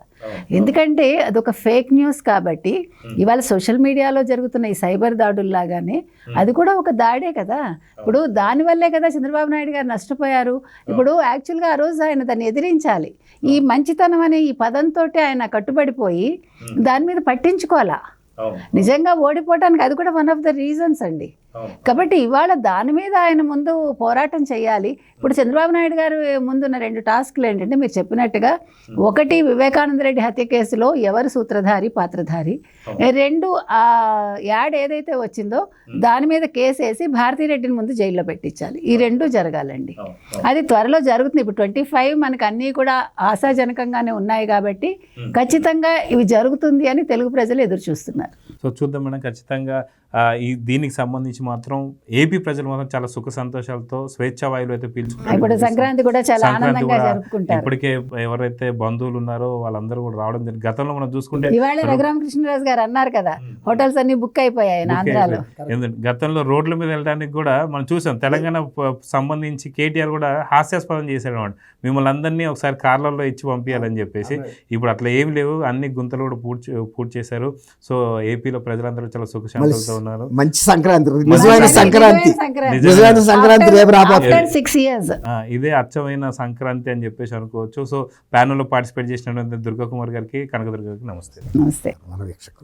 ఎందుకంటే అదొక ఫేక్ న్యూస్ కాబట్టి. ఇవాళ సోషల్ మీడియాలో జరుగుతున్న ఈ సైబర్ దాడుల్లాగానే అది కూడా ఒక దాడే కదా. ఇప్పుడు దానివల్లే కదా చంద్రబాబు నాయుడు గారు నష్టపోయారు. ఇప్పుడు యాక్చువల్గా ఆ రోజు ఆయన దాన్ని ఎదిరించాలి. ఈ మంచితనం అనే ఈ పదంతో ఆయన కట్టుబడిపోయి దాని మీద పట్టించుకోవాలా. నిజంగా ఓడిపోవటానికి అది కూడా వన్ ఆఫ్ ద రీజన్స్ అండి. కాబట్టి ఇవాళ దాని మీద ఆయన ముందు పోరాటం చేయాలి. ఇప్పుడు చంద్రబాబు నాయుడు గారు ముందున్న 2 టాస్క్లు ఏంటంటే మీరు చెప్పినట్టుగా, ఒకటి వివేకానంద రెడ్డి హత్య కేసులో ఎవరు సూత్రధారి పాత్రధారి, 2 ఆ యాడ్ ఏదైతే వచ్చిందో దాని మీద కేసు వేసి భారతీరెడ్డిని ముందు జైల్లో పెట్టించాలి. ఈ 2 జరగాలండి. అది త్వరలో జరుగుతుంది. ఇప్పుడు 25 మనకు అన్నీ కూడా ఆశాజనకంగానే ఉన్నాయి కాబట్టి ఖచ్చితంగా ఇవి జరుగుతుంది అని తెలుగు ప్రజలు ఎదురు చూస్తున్నారు. సో చూద్దాం మేడం, ఖచ్చితంగా దీనికి సంబంధించి మాత్రం ఏపీ ప్రజలు మాత్రం చాలా సుఖ సంతోషాలతో స్వేచ్ఛా వాయువులు అయితే పీల్చుకుంటారు. ఇప్పుడు సంక్రాంతి కూడా చాలా ఆనందంగా జరుపుకుంటారు. ఇప్పటికే ఎవరైతే బంధువులు ఉన్నారో వాళ్ళందరూ కూడా రావడం జరిగింది. గతంలో మనం చూసుకుంటే ఇవాళ రఘురామకృష్ణరాజు గారు అన్నారు కదా, హోటల్స్ అన్ని బుక్ అయిపోయాయి ఆంధ్రాలో. గతంలో రోడ్ల మీద వెళ్ళడానికి కూడా మనం చూసాం. తెలంగాణ సంబంధించి కేటీఆర్ కూడా హాస్యాస్పదం చేశాడు అన్నమాట, మిమ్మల్ని అందరినీ ఒకసారి కార్లలో ఇచ్చి పంపించాలని చెప్పేసి. ఇప్పుడు అట్లా ఏమి లేవు, అన్ని గుంతలు కూడా పూర్తి చేశారు. సో ఏపీలో ప్రజలందరూ చాలా సుఖశాంతులతో ఉన్నారు. మంచి సంక్రాంతి, నిజమైన సంక్రాంతి, నిజమైన సంక్రాంతి రేపు రాబోతుంది. 6 years ఇదే అచ్చమైన సంక్రాంతి అని చెప్పేసి అనుకోవచ్చు. సో ప్యానెల్లో పార్టిసిపేట్ చేసినటువంటి దుర్గా కుమార్ గారికి, కనకదుర్గ గారికి నమస్తే. నమస్తే. మన వీక్షకులు